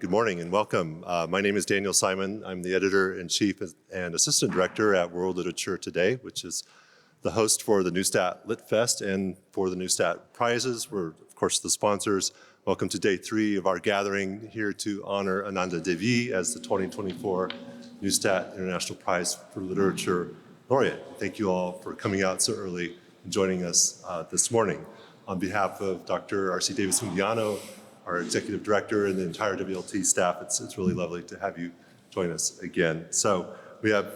Good morning and welcome. My name is Daniel Simon. I'm the editor-in-chief and assistant director at World Literature Today, which is the host for the Neustadt Lit Fest and for the Neustadt Prizes. We're, of course, the sponsors. Welcome to day 3 of our gathering here to honor Ananda Devi as the 2024 Neustadt International Prize for Literature laureate. Thank you all for coming out so early and joining us this morning. On behalf of Dr. R.C. Davis-Mundiano, our executive director, and the entire WLT staff, it's really lovely to have you join us again. So we have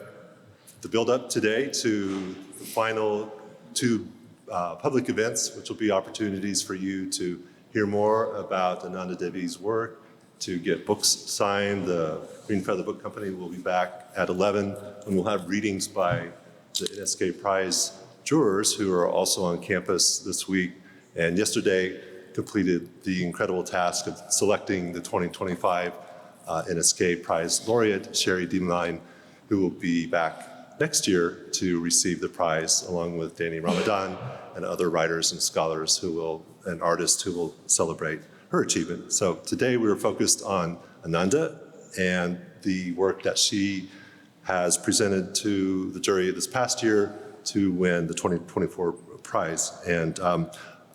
the build-up today to the final 2 public events, which will be opportunities for you to hear more about Ananda Devi's work, to get books signed. The Green Feather Book Company will be back at 11, and we'll have readings by the NSK Prize jurors who are also on campus this week. And yesterday completed the incredible task of selecting the 2025 NSK Prize laureate, Sherry Deemline, who will be back next year to receive the prize, along with Danny Ramadan and other writers and scholars and artists who will celebrate her achievement. So today we were focused on Ananda and the work that she has presented to the jury this past year to win the 2024 prize. And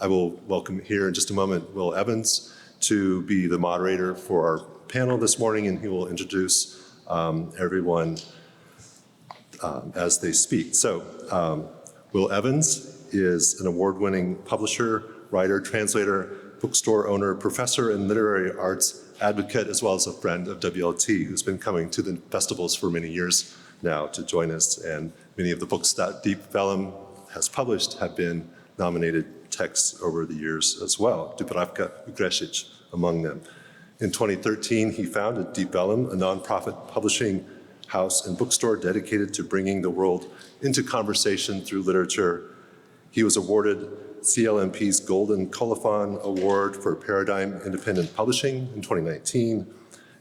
I will welcome here in just a moment Will Evans to be the moderator for our panel this morning, and he will introduce everyone as they speak. So Will Evans is an award-winning publisher, writer, translator, bookstore owner, professor, and literary arts advocate, as well as a friend of WLT, who's been coming to the festivals for many years now to join us. And many of the books that Deep Vellum has published have been nominated texts over the years as well, Dubravka Ugrešić among them. In 2013, he founded Deep Vellum, a nonprofit publishing house and bookstore dedicated to bringing the world into conversation through literature. He was awarded CLMP's Golden Colophon Award for Paradigm Independent Publishing in 2019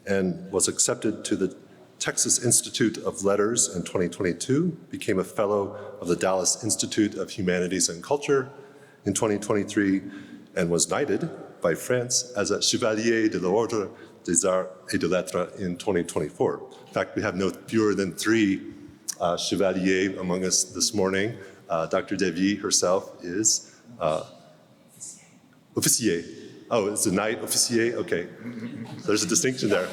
and was accepted to the Texas Institute of Letters in 2022, became a fellow of the Dallas Institute of Humanities and Culture in 2023, and was knighted by France as a Chevalier de l'Ordre des Arts et des Lettres in 2024. In fact, we have no fewer than 3 Chevaliers among us this morning. Dr. Devi herself is officier. Oh, it's a knight officier? Okay. There's a distinction there.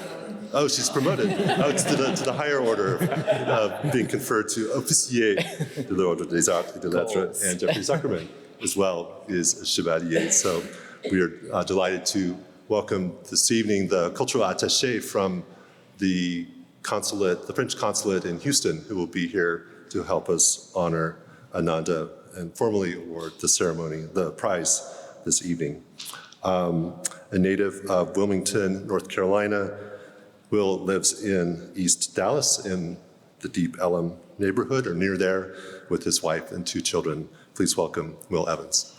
Oh, she's promoted. Oh, it's to the higher order of being conferred to officier de l'Ordre des Arts et des Lettres. And Jeffrey Zuckerman as well is a Chevalier. So we are delighted to welcome this evening the cultural attaché from the consulate, the French consulate in Houston, who will be here to help us honor Ananda and formally award the ceremony, the prize this evening. A native of Wilmington, North Carolina, Will lives in East Dallas in the Deep Ellum neighborhood, or near there, with his wife and 2 children. Please welcome Will Evans.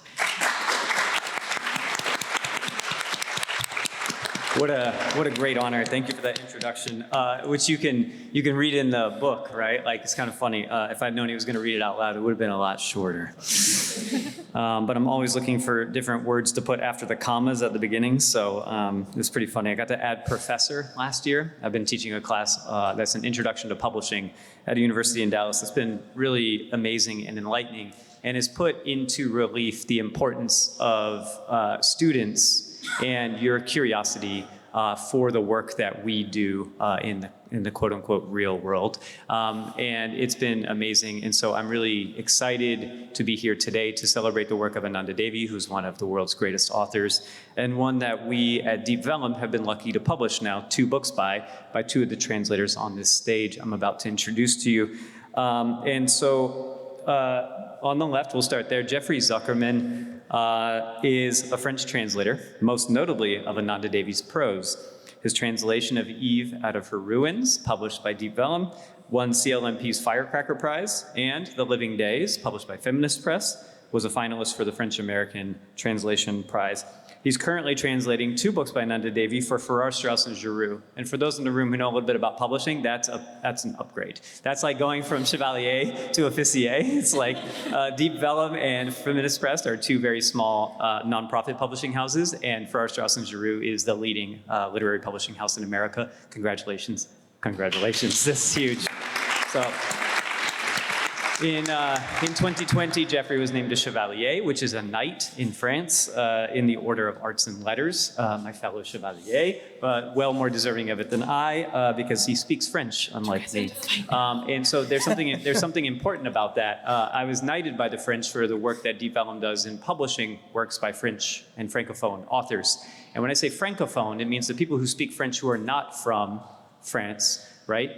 What a great honor. Thank you for that introduction, which you can read in the book, right? Like, it's kind of funny. If I'd known he was going to read it out loud, it would have been a lot shorter. But I'm always looking for different words to put after the commas at the beginning, so it was pretty funny. I got to add professor last year. I've been teaching a class that's an introduction to publishing at a university in Dallas. It's been really amazing and enlightening, and has put into relief the importance of students and your curiosity for the work that we do in the quote-unquote real world. And it's been amazing. And so I'm really excited to be here today to celebrate the work of Ananda Devi, who's one of the world's greatest authors, and one that we at Deep Vellum have been lucky to publish now 2 books by 2 of the translators on this stage I'm about to introduce to you. And so on the left, we'll start there, Jeffrey Zuckerman is a French translator, most notably of Ananda Devi's prose. His translation of Eve Out of Her Ruins, published by Deep Vellum, won CLMP's Firecracker Prize, and The Living Days, published by Feminist Press, was a finalist for the French-American Translation Prize. He's currently translating 2 books by Ananda Devi for Farrar, Straus, and Giroux. And for those in the room who know a little bit about publishing, that's an upgrade. That's like going from Chevalier to Officier. It's like Deep Vellum and Feminist Press are 2 very small nonprofit publishing houses, and Farrar, Straus, and Giroux is the leading literary publishing house in America. Congratulations. Congratulations. This is huge. So, in 2020, Jeffrey was named a Chevalier, which is a knight in France in the Order of Arts and Letters, my fellow Chevalier, but well more deserving of it than I, because he speaks French, unlike me. And so there's something important about that. I was knighted by the French for the work that Deep Vellum does in publishing works by French and Francophone authors. And when I say Francophone, it means the people who speak French who are not from France, right?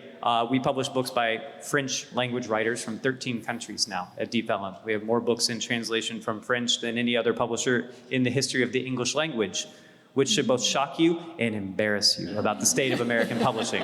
We publish books by French language writers from 13 countries now at Deep Vellum. We have more books in translation from French than any other publisher in the history of the English language, which should both shock you and embarrass you about the state of American publishing.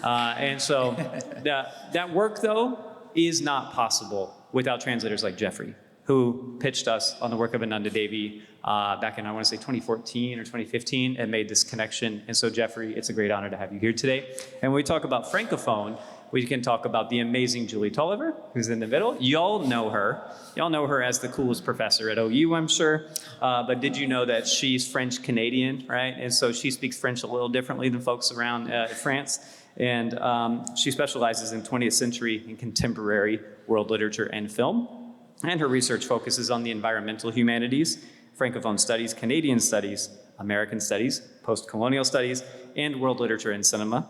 And so that work, though, is not possible without translators like Jeffrey, who pitched us on the work of Ananda Devi back in, I want to say, 2014 or 2015, and made this connection. And so, Jeffrey, it's a great honor to have you here today. And when we talk about Francophone, we can talk about the amazing Julie Tolliver, who's in the middle. Y'all know her. Y'all know her as the coolest professor at OU, I'm sure. But did you know that she's French-Canadian, right? And so she speaks French a little differently than folks around France. And she specializes in 20th century and contemporary world literature and film. And her research focuses on the environmental humanities, Francophone studies, Canadian studies, American studies, post-colonial studies, and world literature and cinema.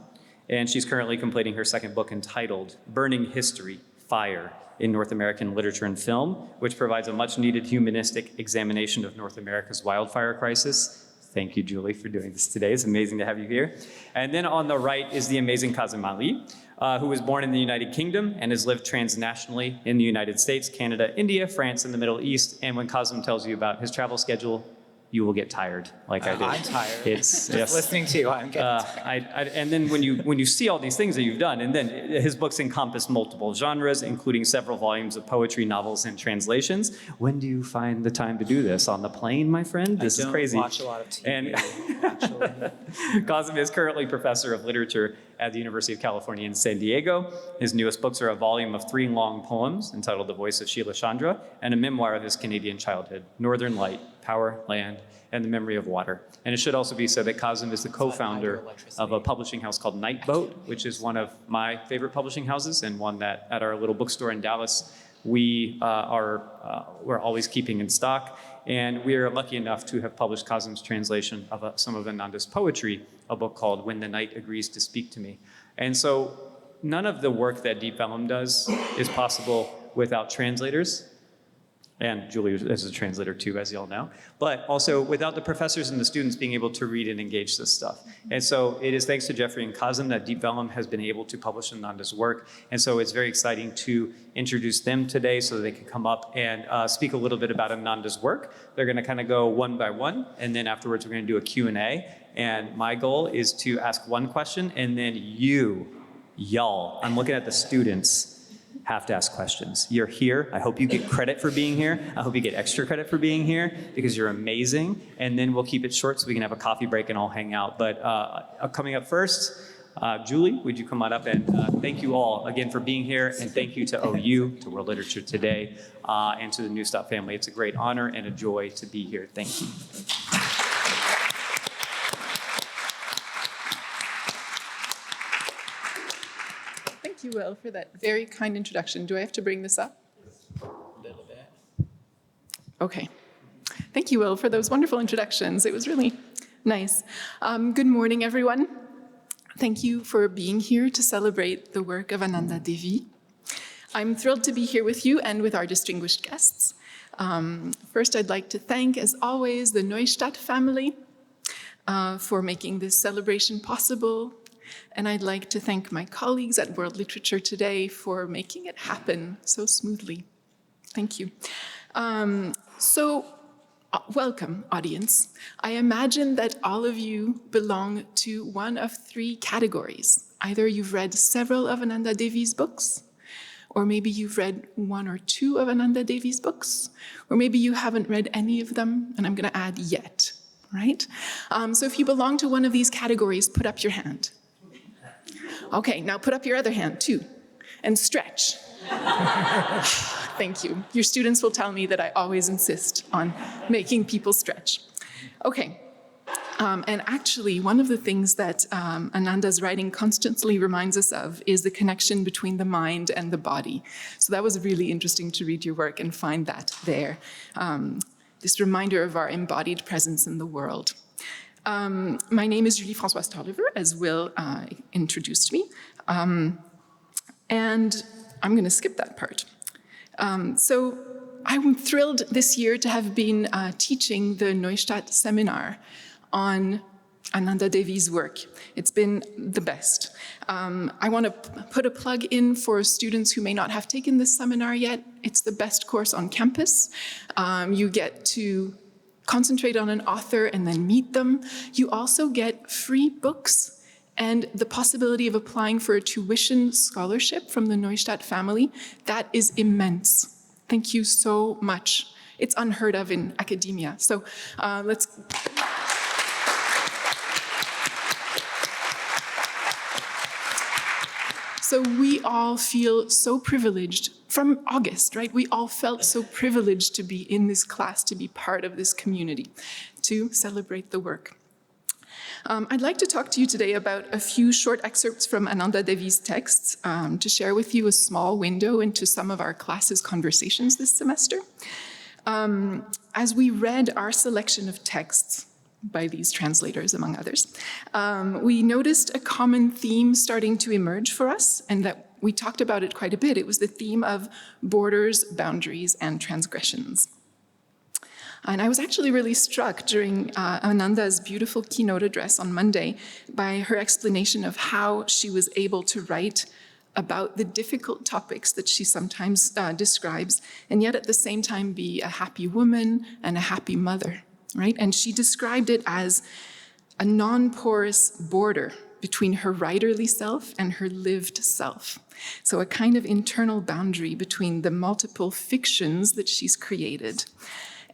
And she's currently completing her 2nd book entitled Burning History, Fire in North American Literature and Film, which provides a much-needed humanistic examination of North America's wildfire crisis. Thank you, Julie, for doing this today. It's amazing to have you here. And then on the right is the amazing Kazim, who was born in the United Kingdom and has lived transnationally in the United States, Canada, India, France, and the Middle East. And when Kazim tells you about his travel schedule, you will get tired, like I did. I'm tired. It's just listening to you. I'm getting tired. And then when you see all these things that you've done, and then his books encompass multiple genres, including several volumes of poetry, novels, and translations. When do you find the time to do this? On the plane, my friend? This is crazy. I don't watch a lot of TV, and actually. Kazim is currently professor of literature at the University of California in San Diego. His newest books are a volume of 3 long poems entitled The Voice of Sheila Chandra, and a memoir of his Canadian childhood, Northern Light, Power, Land, and the Memory of Water. And it should also be said that Kazim is the co-founder of a publishing house called Nightboat, which is one of my favorite publishing houses, and one that at our little bookstore in Dallas, we're always keeping in stock. And we are lucky enough to have published Kazim's translation of some of Ananda's poetry, a book called When the Night Agrees to Speak to Me. And so none of the work that Deep Vellum does is possible without translators. And Julie is a translator too, as you all know, but also without the professors and the students being able to read and engage this stuff. And so it is thanks to Jeffrey and Kazim that Deep Vellum has been able to publish Ananda's work. And so it's very exciting to introduce them today so that they can come up and speak a little bit about Ananda's work. They're gonna kind of go one by one, and then afterwards we're gonna do a Q&A. And my goal is to ask one question, and then y'all, I'm looking at the students, have to ask questions. You're here. I hope you get credit for being here. I hope you get extra credit for being here because you're amazing. And then we'll keep it short so we can have a coffee break and all hang out. But coming up first, Julie, would you come on up and thank you all again for being here, and thank you to OU, to World Literature Today, and to the Neustadt family. It's a great honor and a joy to be here. Thank you. Thank you, Will, for that very kind introduction. Do I have to bring this up? A little bit. Okay. Thank you, Will, for those wonderful introductions. It was really nice. Good morning, everyone. Thank you for being here to celebrate the work of Ananda Devi. I'm thrilled to be here with you and with our distinguished guests. First, I'd like to thank, as always, the Neustadt family for making this celebration possible. And I'd like to thank my colleagues at World Literature Today for making it happen so smoothly. Thank you. Welcome, audience. I imagine that all of you belong to one of 3 categories. Either you've read several of Ananda Devi's books, or maybe you've read 1 or 2 of Ananda Devi's books, or maybe you haven't read any of them, and I'm going to add yet. right? So if you belong to one of these categories, put up your hand. Okay, now put up your other hand too, and stretch. Thank you. Your students will tell me that I always insist on making people stretch. Okay. And actually, one of the things that Ananda's writing constantly reminds us of is the connection between the mind and the body. So that was really interesting to read your work and find that there. This reminder of our embodied presence in the world. My name is Julie-Françoise Tolliver, as Will introduced me. And I'm going to skip that part. So I'm thrilled this year to have been teaching the Neustadt seminar on Ananda Devi's work. It's been the best. I want to put a plug in for students who may not have taken this seminar yet. It's the best course on campus. You get to concentrate on an author and then meet them. You also get free books and the possibility of applying for a tuition scholarship from the Neustadt family. That is immense. Thank you so much. It's unheard of in academia. So let's... So we all feel so privileged from August, right? We all felt so privileged to be in this class, to be part of this community, to celebrate the work. I'd like to talk to you today about a few short excerpts from Ananda Devi's texts to share with you a small window into some of our class's conversations this semester. As we read our selection of texts by these translators, among others, we noticed a common theme starting to emerge for us, and that we talked about it quite a bit. It was the theme of borders, boundaries, and transgressions. And I was actually really struck during Ananda's beautiful keynote address on Monday by her explanation of how she was able to write about the difficult topics that she sometimes describes, and yet at the same time be a happy woman and a happy mother, right? And she described it as a non-porous border between her writerly self and her lived self. So a kind of internal boundary between the multiple fictions that she's created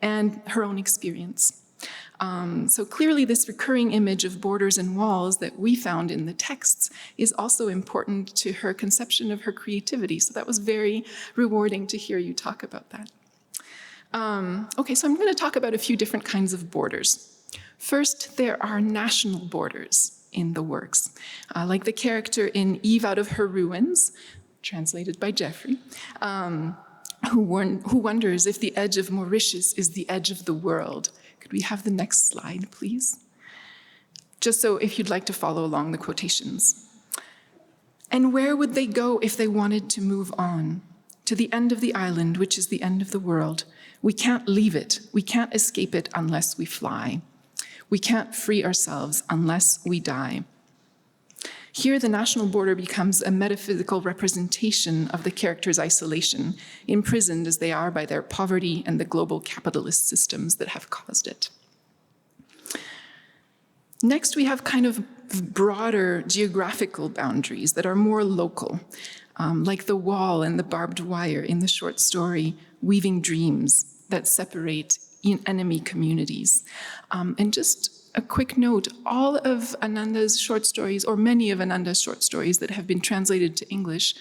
and her own experience. So clearly this recurring image of borders and walls that we found in the texts is also important to her conception of her creativity. So that was very rewarding to hear you talk about that. Okay, so I'm going to talk about a few different kinds of borders. First, there are national borders in the works, like the character in Eve Out of Her Ruins, translated by Jeffrey, who wonders if the edge of Mauritius is the edge of the world. Could we have the next slide, please? Just so if you'd like to follow along the quotations. And where would they go if they wanted to move on? To the end of the island, which is the end of the world. We can't leave it. We can't escape it unless we fly. We can't free ourselves unless we die. Here, the national border becomes a metaphysical representation of the character's isolation, imprisoned as they are by their poverty and the global capitalist systems that have caused it. Next, we have kind of broader geographical boundaries that are more local, like the wall and the barbed wire in the short story, Weaving Dreams, that separate enemy communities. And just a quick note, all of Ananda's short stories, or many of Ananda's short stories that have been translated to English,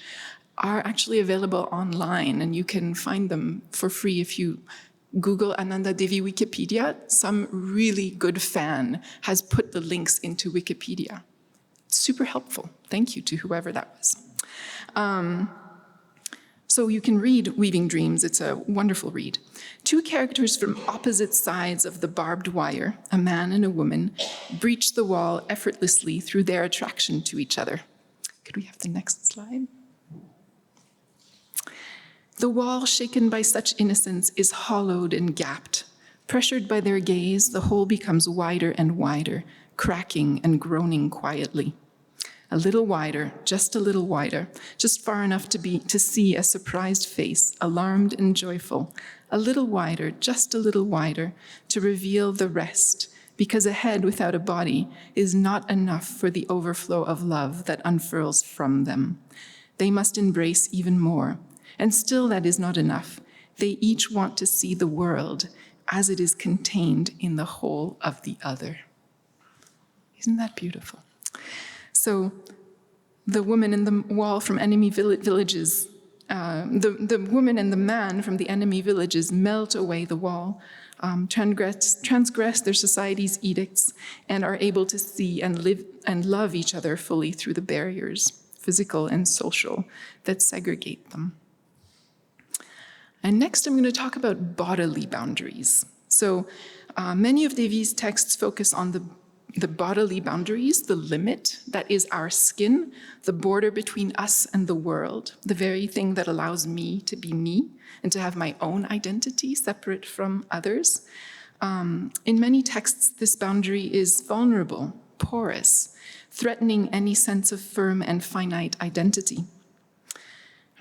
are actually available online, and you can find them for free if you Google Ananda Devi Wikipedia. Some really good fan has put the links into Wikipedia. It's super helpful. Thank you to whoever that was. So you can read Weaving Dreams. It's a wonderful read. Two characters from opposite sides of the barbed wire, a man and a woman, breach the wall effortlessly through their attraction to each other. Could we have the next slide? The wall, shaken by such innocence, is hollowed and gapped. Pressured by their gaze, the hole becomes wider and wider, cracking and groaning quietly. A little wider, just a little wider, just far enough to see a surprised face, alarmed and joyful. A little wider, just a little wider, to reveal the rest, because a head without a body is not enough for the overflow of love that unfurls from them. They must embrace even more, and still that is not enough. They each want to see the world, as it is contained in the whole of the other. Isn't that beautiful? So the woman in the wall from enemy villages, the woman and the man from the enemy villages melt away the wall, transgress their society's edicts, and are able to see and live and love each other fully through the barriers, physical and social, that segregate them. And next, I'm going to talk about bodily boundaries. So many of Devi's texts focus on the bodily boundaries, the limit that is our skin, the border between us and the world, the very thing that allows me to be me and to have my own identity separate from others. In many texts, this boundary is vulnerable, porous, threatening any sense of firm and finite identity.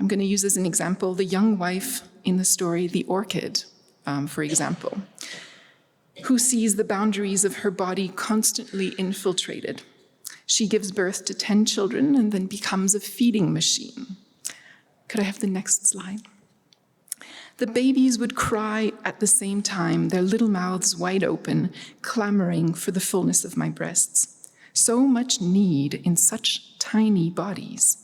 I'm going to use as an example the young wife in the story, The Orchid, for example, who sees the boundaries of her body constantly infiltrated. She gives birth to 10 children and then becomes a feeding machine. Could I have the next slide? The babies would cry at the same time, their little mouths wide open, clamoring for the fullness of my breasts. So much need in such tiny bodies.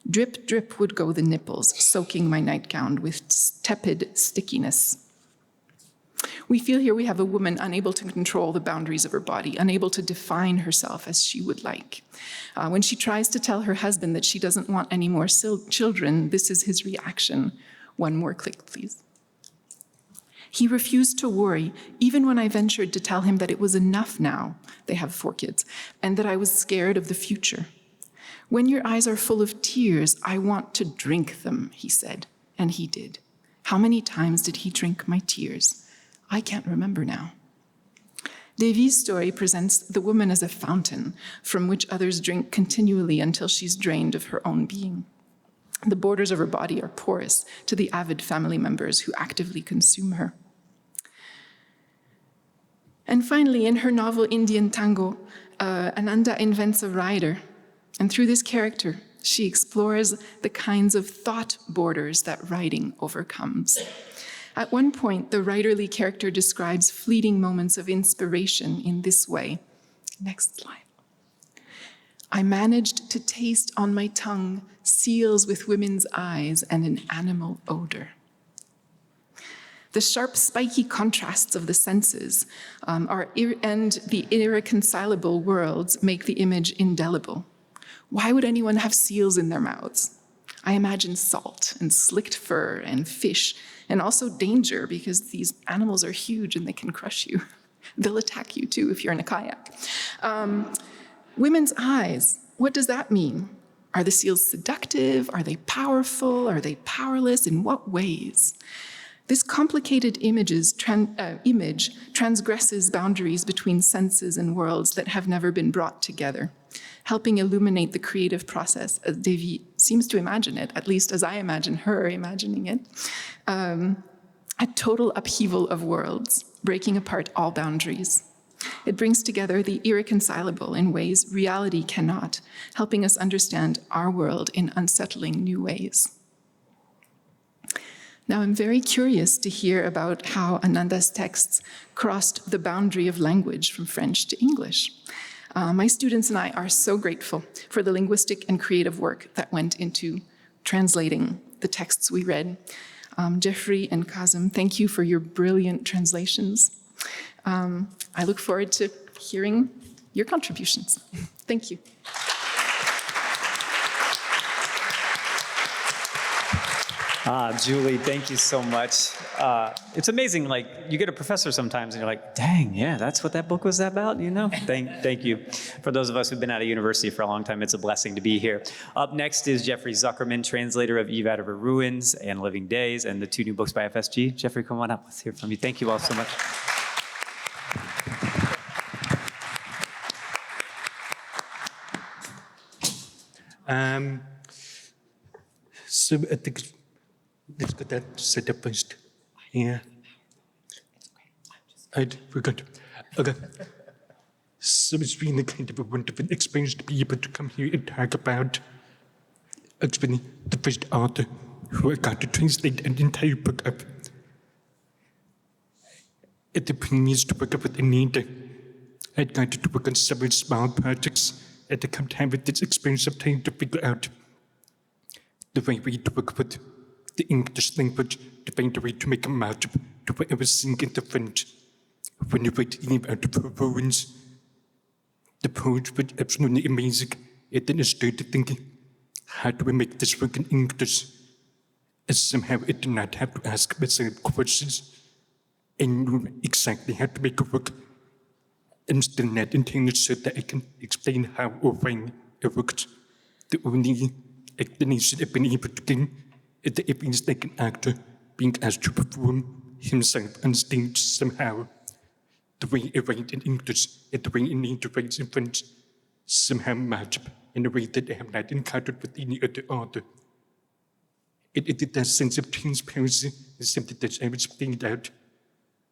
Drip, drip would go the nipples, soaking my nightgown with tepid stickiness. We feel here we have a woman unable to control the boundaries of her body, unable to define herself as she would like. When she tries to tell her husband that she doesn't want any more children, this is his reaction. One more click, please. He refused to worry, even when I ventured to tell him that it was enough now, they have 4 kids, and that I was scared of the future. When your eyes are full of tears, I want to drink them, he said, and he did. How many times did he drink my tears? I can't remember now. Devi's story presents the woman as a fountain from which others drink continually until she's drained of her own being. The borders of her body are porous to the avid family members who actively consume her. And finally, in her novel Indian Tango, Ananda invents a rider. And through this character, she explores the kinds of thought borders that writing overcomes. At one point, the writerly character describes fleeting moments of inspiration in this way. Next slide. I managed to taste on my tongue seals with women's eyes and an animal odor. The sharp, spiky contrasts of the senses and the irreconcilable worlds make the image indelible. Why would anyone have seals in their mouths? I imagine salt and slicked fur and fish, and also danger because these animals are huge and they can crush you. They'll attack you too if you're in a kayak. Women's eyes, what does that mean? Are the seals seductive? Are they powerful? Are they powerless? In what ways? This complicated image transgresses boundaries between senses and worlds that have never been brought together, helping illuminate the creative process as Devi seems to imagine it, at least as I imagine her imagining it, a total upheaval of worlds, breaking apart all boundaries. It brings together the irreconcilable in ways reality cannot, helping us understand our world in unsettling new ways. Now, I'm very curious to hear about how Ananda's texts crossed the boundary of language from French to English. My students and I are so grateful for the linguistic and creative work that went into translating the texts we read. Jeffrey and Kazim, thank you for your brilliant translations. I look forward to hearing your contributions. Thank you. Julie, thank you so much. It's amazing, like, you get a professor sometimes and you're like, dang, yeah, that's what that book was about, you know? Thank you. For those of us who've been at a university for a long time, it's a blessing to be here. Up next is Jeffrey Zuckerman, translator of Eve Out of Her Ruins and Living Days, and the 2 new books by FSG. Jeffrey, come on up, let's hear from you. Thank you all so much. So I think let's get that set up first. Yeah. We're good. Okay. So it's been a kind of a wonderful experience to be able to come here and talk about actually the first author who I got to translate an entire book of. At the previous to work with Ananda, I'd gone to work on several small projects at the time with this experience of trying to figure out the right way to work with the English language, to find a way to make a match to whatever sing in the French. When you write any out of her poems, the poets were absolutely amazing. And then I started thinking, how do I make this work in English? And somehow I did not have to ask myself questions. I knew exactly how to make it work. I'm still not entirely sure that I can explain how or when it worked. The only explanation I've been able to give is that it feels like an actor being asked to perform himself on stage somehow. The way I write in English and the way I need to write in French somehow match up in a way that I have not encountered with any other author. It is that sense of transparency is something that I was playing out,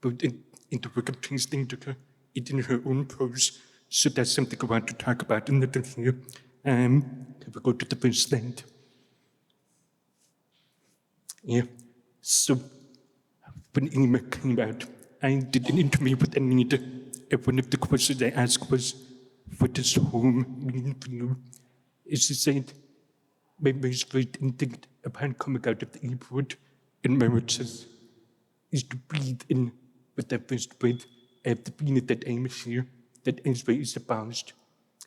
both in the work of translating her, it in her own prose. So that's something I want to talk about in the here. If we go to the first slide. Yeah, so when Emma came out, I did an interview with Anita, and one of the questions I asked was, what does home mean for you? And she said, my most first instinct upon coming out of the airport in marriages is to breathe in with that first breath. I have the feeling that I am here, that Israel is abolished.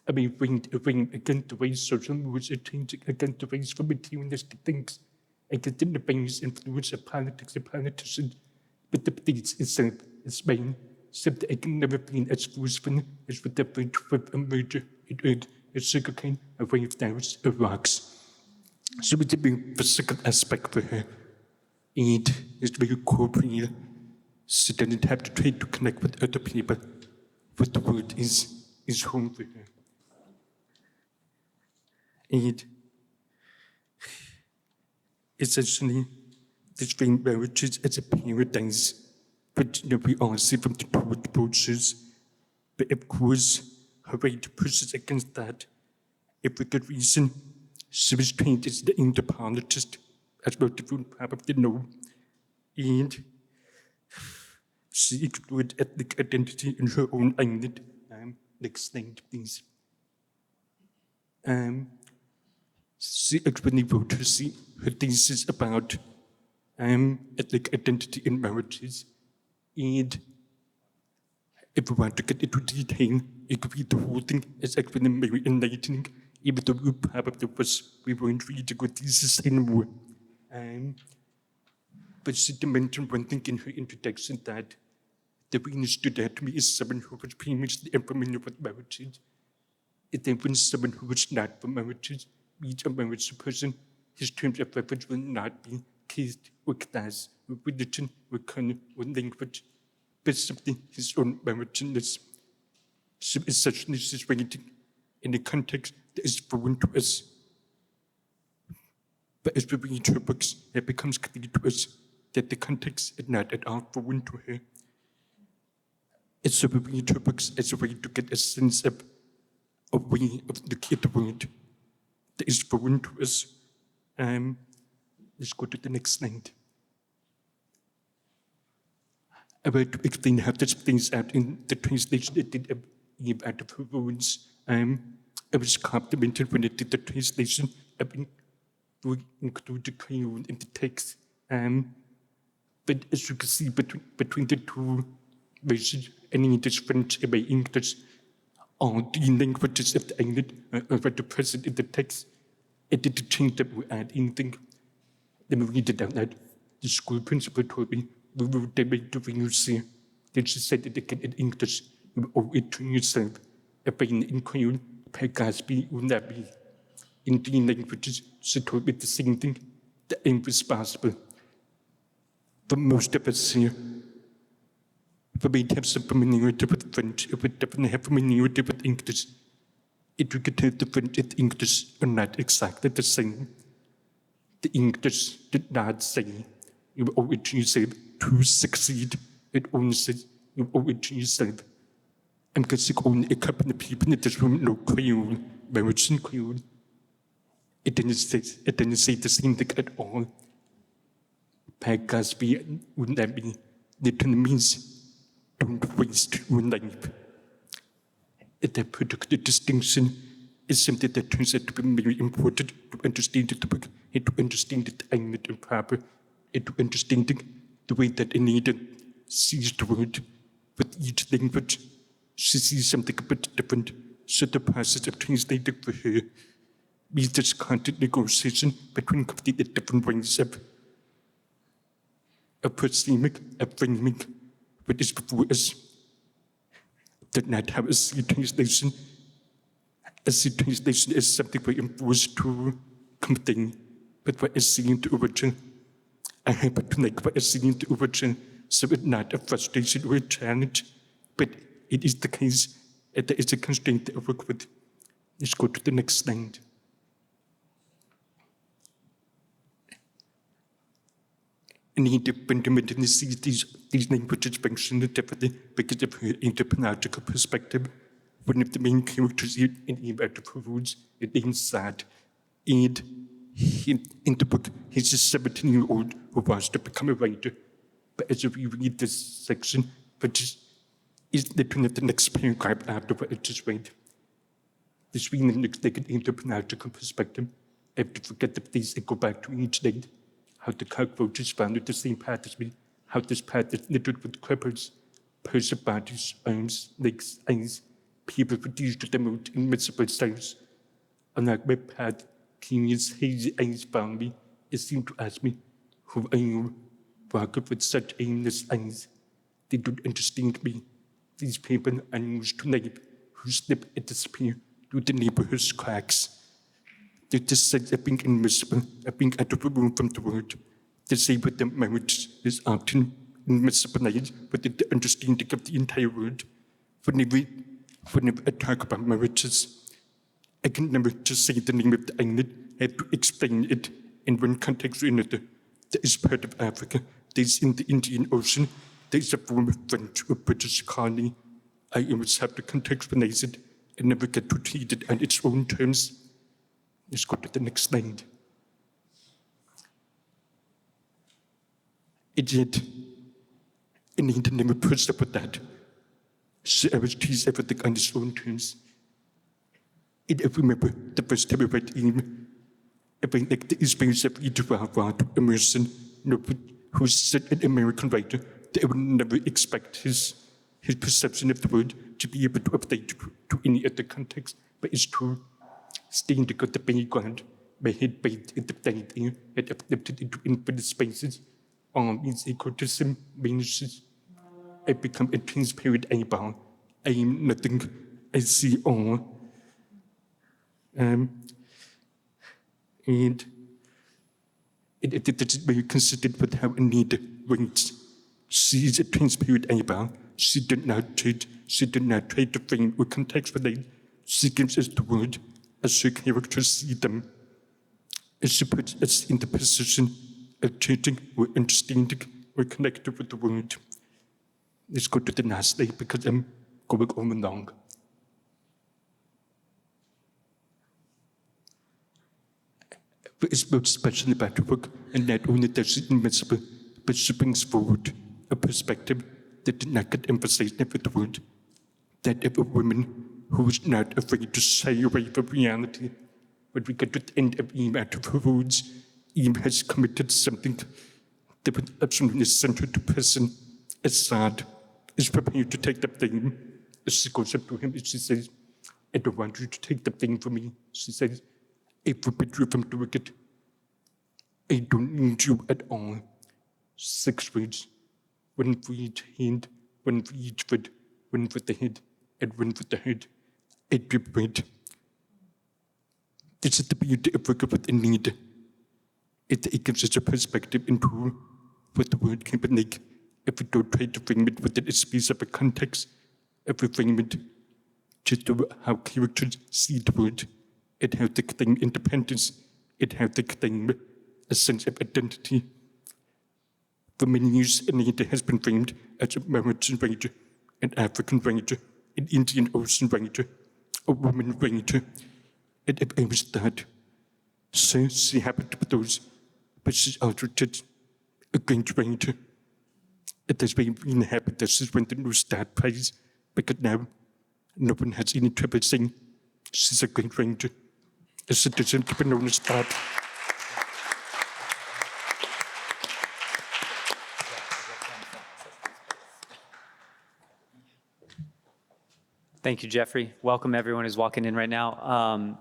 I mean, ring against the ways social moves are changing, against the ways for materialistic things, against the ways influence of politics and politicians. But the place itself is mine, except I can never be as forceful as with the bridge with a murder, it earned a sugarcane, a wave flowers, a rocks. So it's a big physical aspect for her. And it's very corporeal, so she doesn't have to try to connect with other people. What the world is home for her. And essentially, this thing marriages as a paradise, but we all see from the Torah brochures. But of course, her right pushes against that. If for good reason, she was trained as the anthropologist, as most of you probably know. And she explored ethnic identity in her own island. Next slide, please. She actually wrote her thesis about ethnic identity in marriages. And if we want to get into detail, you could read the whole thing. It's actually very enlightening, even though we weren't reading good thesis anymore. But she did mention one thing in her introduction that really stood out to me is someone who was previously unfamiliar with marriages. And then when someone who was not for marriages meets a marriage person, his terms of reference will not be caste or class or religion or color or language, but simply his own marriageness. So essentially, she's writing in a context that is foreign to us. But as we read her books, it becomes clear to us that the context is not at all foreign to her. And so we read her books as a way to get a sense of a way of looking at the world that is foreign to us. Let's go to the next slide. I want to explain how this plays out in the translation I did out of her words. I was complimented when I did the translation. I've been include the crayon in the text. But as you can see, between the two versions, in English, French, and English, all the languages of the island are present in the text. I didn't change them or add anything. Let me read it out loud. The school principal told me, we will debate the news here. Then she said it again in English. You owe it to yourself. A pain in crayon, Pegasby, Unabi. In the languages, she told me the same thing. The aim was possible. For most of us here, for me to have some familiarity with French, I would definitely have familiarity with English. If you could tell the French and English are not exactly the same. The English did not say, you owe it to yourself to succeed. It only says, you owe it to yourself. I'm guessing only a couple of people in this room know Creole, American Creole. It didn't say the same thing at all. Pegasby wouldn't that be literally means don't waste your life. That particular distinction is something that turns out to be very important to understand the book and to understand the Einheit and Farbe and to understanding the way that Ananda sees the world with each language. She sees something a bit different, so the process of translating for her means this constant negotiation between completely different ways of perceiving, of framing what is before us. Did not have a C translation. A C translation is something we're enforced to contain, but for a C in the original, I happen to like for a C in the original, so it's not a frustration or a challenge, but it is the case that there is a constraint that I work with. Let's go to the next slide. And he fundamentally sees these languages functioning differently because of her anthropological perspective. One of the main characters in Eve Out of Her Woods is named Sad. And in the book, he's a 17-year-old who wants to become a writer. But as we read this section, which is literally the next paragraph after what I just read, this really looks like an anthropological perspective. I have to forget the place and go back to each day. How the cockroaches followed the same path as me, how this path is littered with cripples, person bodies, arms, legs, eyes, people reduced to the most invisible size. Unlike my path, Kenya's hazy eyes found me. It seemed to ask me, who are you? Walking with such aimless eyes. They don't understand me. These people are used to life, who slip and disappear through the neighborhood's cracks. They're the sense of being invisible, of being out of the room from the world. They say that the marriage is often invisibilized within the understanding of the entire world. Whenever I talk about marriages, I can never just say the name of the island. I have to explain it in one context or another. There is part of Africa, there is in the Indian Ocean, there is a former French or British colony. I always have to contextualize it and never get to treat it on its own terms. Let's go to the next slide. And yet, Ananda never pushed up with that. So I was treating everything on its own terms. And I remember the first time I read him, I went like the experience of to Emerson, who's an American writer, that I would never expect his perception of the world to be able to update to any other context, but it's true. Staying to the background, my head bathed in the planet air had uplifted into infinite spaces. All means equal to some vanishes. I become a transparent eyeball. I am nothing. I see all. And it is very consistent with how Ananda writes. She is a transparent eyeball. She did not treat. She did not try to frame or contextualize. She gives us the word as her characters see them. As she puts us in the position of treating or understanding or connected with the world. Let's go to the last slide because I'm going on long. But it's most special about the book, and not only does it invisible, but she brings forward a perspective that did not get emphasized with the word. That of a woman who was not afraid to shy away from reality. When we get to the end of Eve Out of Her Woods, Eve has committed something that was absolutely central to person. Assad is prepared to take the blame. As she goes up to him, she says, I don't want you to take the blame for me. She says, I forbid you from doing it. I don't need you at all. 6 words. One for each hand, one for each foot, one for the head, and one for the head. I'd be right. This is the beauty of working with Ananda. It gives us a perspective into what the world can be like if we don't try to frame it within a specific context, if we frame it just how characters see the world, and how they claim independence, and how they claim a sense of identity. For many years, Ananda has been framed as a American writer, an African writer, an Indian Ocean writer, a woman writer, and I was that. So she happened to be those, but she's also just a great writer. it has been happy this is when the Neustadt plays, because now no one has any trouble saying she's a great ranger. A citizen to be known as that. Thank you, Jeffrey. Welcome everyone who's walking in right now.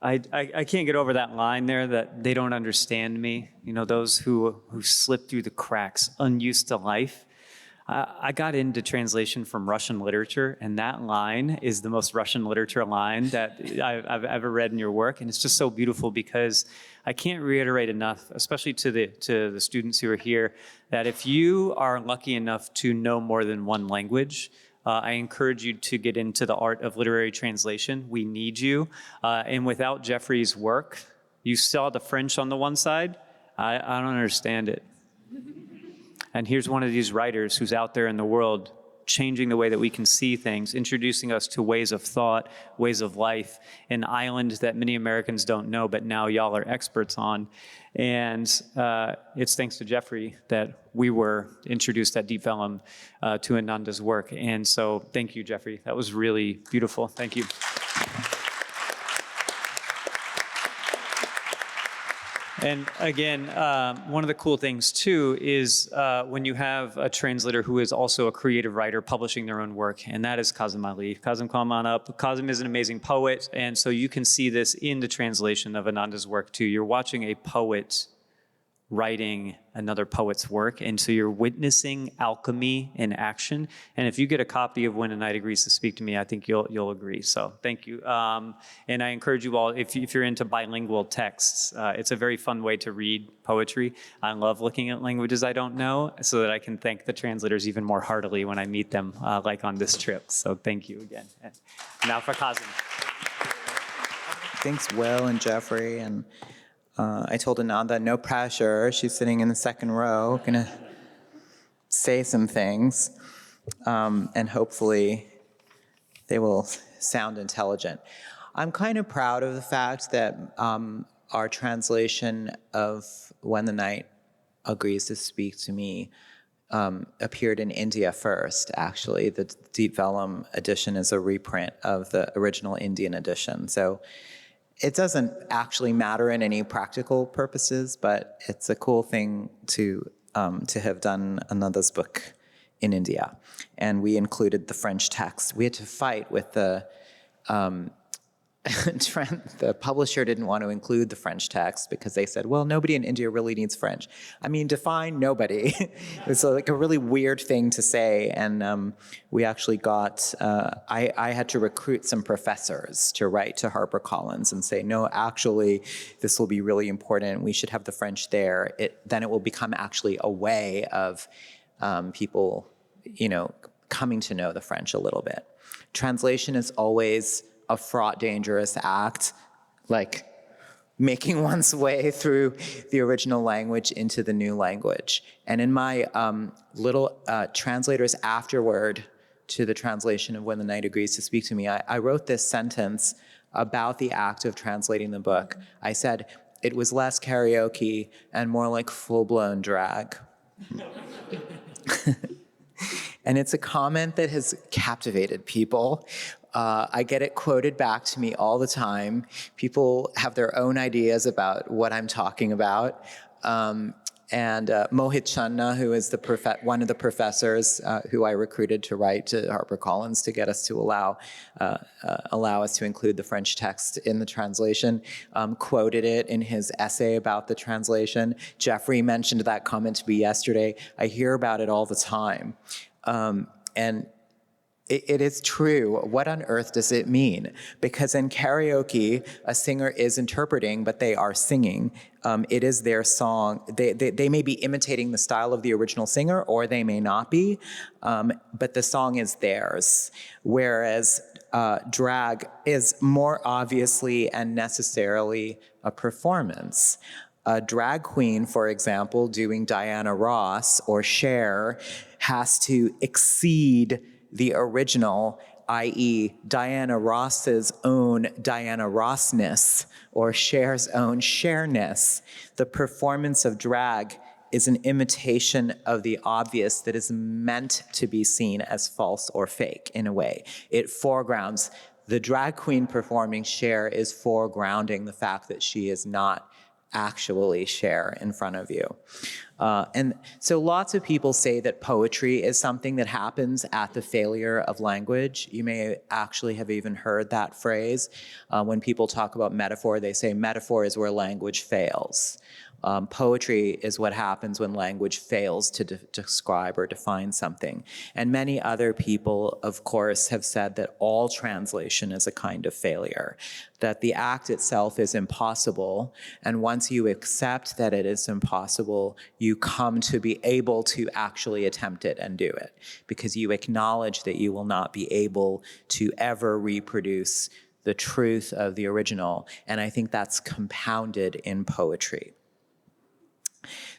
I can't get over that line there that they don't understand me. You know, those who slip through the cracks, unused to life. I got into translation from Russian literature, and that line is the most Russian literature line that I've ever read in your work, and it's just so beautiful because I can't reiterate enough, especially to the students who are here, that if you are lucky enough to know more than one language, I encourage you to get into the art of literary translation. We need you, and without Jeffrey's work, you saw the French on the one side. I don't understand it. And here's one of these writers who's out there in the world changing the way that we can see things, introducing us to ways of thought, ways of life, an island that many Americans don't know, but now y'all are experts on. And it's thanks to Jeffrey that we were introduced at Deep Vellum to Ananda's work. And so thank you, Jeffrey. That was really beautiful. Thank you. And again, one of the cool things too is when you have a translator who is also a creative writer publishing their own work, and that is Kazim Ali. Kazim, come on up. Kazim is an amazing poet, and so you can see this in the translation of Ananda's work too. You're watching a poet writing another poet's work, and so you're witnessing alchemy in action. And if you get a copy of When a Night Agrees to Speak to Me, I think you'll agree. So thank you. And I encourage you all, if you're into bilingual texts, it's a very fun way to read poetry. I love looking at languages I don't know so that I can thank the translators even more heartily when I meet them, like on this trip. So thank you again. And now for Kazim. Thanks, Will and Jeffrey. And I told Ananda, no pressure. She's sitting in the second row, gonna say some things, and hopefully they will sound intelligent. I'm kind of proud of the fact that our translation of When the Night Agrees to Speak to Me appeared in India first, actually. The Deep Vellum edition is a reprint of the original Indian edition. So it doesn't actually matter in any practical purposes, but it's a cool thing to have done Ananda's book in India. And we included the French text. We had to fight with the publisher didn't want to include the French text because they said, well, nobody in India really needs French. I mean, define nobody. It's like a really weird thing to say. And we actually got, I had to recruit some professors to write to HarperCollins and say, no, actually, this will be really important. We should have the French there. Then it will become actually a way of people, coming to know the French a little bit. Translation is always a fraught, dangerous act, like making one's way through the original language into the new language. And in my little translators afterword to the translation of When the Night Agrees to Speak to Me, I wrote this sentence about the act of translating the book. I said, it was less karaoke and more like full-blown drag. And it's a comment that has captivated people. I get it quoted back to me all the time. People have their own ideas about what I'm talking about. And Mohit Channa, who is one of the professors who I recruited to write to HarperCollins to get us to allow us to include the French text in the translation, quoted it in his essay about the translation. Jeffrey mentioned that comment to me yesterday. I hear about it all the time. And it is true. What on earth does it mean? Because in karaoke, a singer is interpreting, but they are singing. It is their song. They may be imitating the style of the original singer, or they may not be, but the song is theirs. Whereas drag is more obviously and necessarily a performance. A drag queen, for example, doing Diana Ross or Cher has to exceed the original, i.e. Diana Ross's own Diana Rossness or Cher's own Cher-ness. The performance of drag is an imitation of the obvious that is meant to be seen as false or fake in a way. It foregrounds, the drag queen performing Cher is foregrounding the fact that she is not actually Cher in front of you. And so lots of people say that poetry is something that happens at the failure of language. You may actually have even heard that phrase. When people talk about metaphor, they say metaphor is where language fails. Poetry is what happens when language fails to describe or define something. And many other people, of course, have said that all translation is a kind of failure, that the act itself is impossible, and once you accept that it is impossible, you come to be able to actually attempt it and do it, because you acknowledge that you will not be able to ever reproduce the truth of the original, and I think that's compounded in poetry.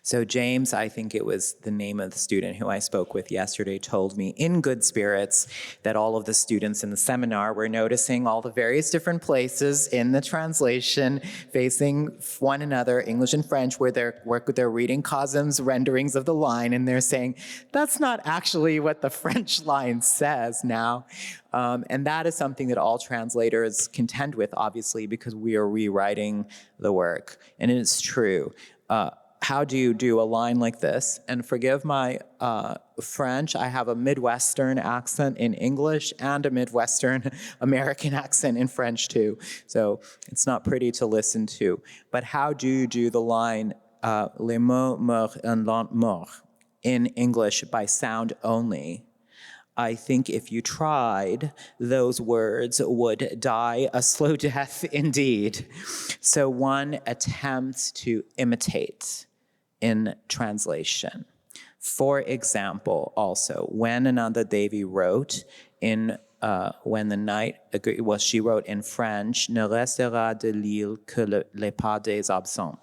So James, I think it was the name of the student who I spoke with yesterday, told me in good spirits that all of the students in the seminar were noticing all the various different places in the translation facing one another, English and French, where they're reading Kazim's renderings of the line, and they're saying, that's not actually what the French line says now. And that is something that all translators contend with, obviously, because we are rewriting the work. And it's true. How do you do a line like this? And forgive my French, I have a Midwestern accent in English and a Midwestern American accent in French too. So it's not pretty to listen to. But how do you do the line, les mots meurent un lent mort, in English by sound only? I think if you tried, those words would die a slow death indeed. So one attempts to imitate in translation. For example, also, when Ananda Devi wrote in When the Night, well, she wrote in French, Ne restera de l'île que les pas des absents.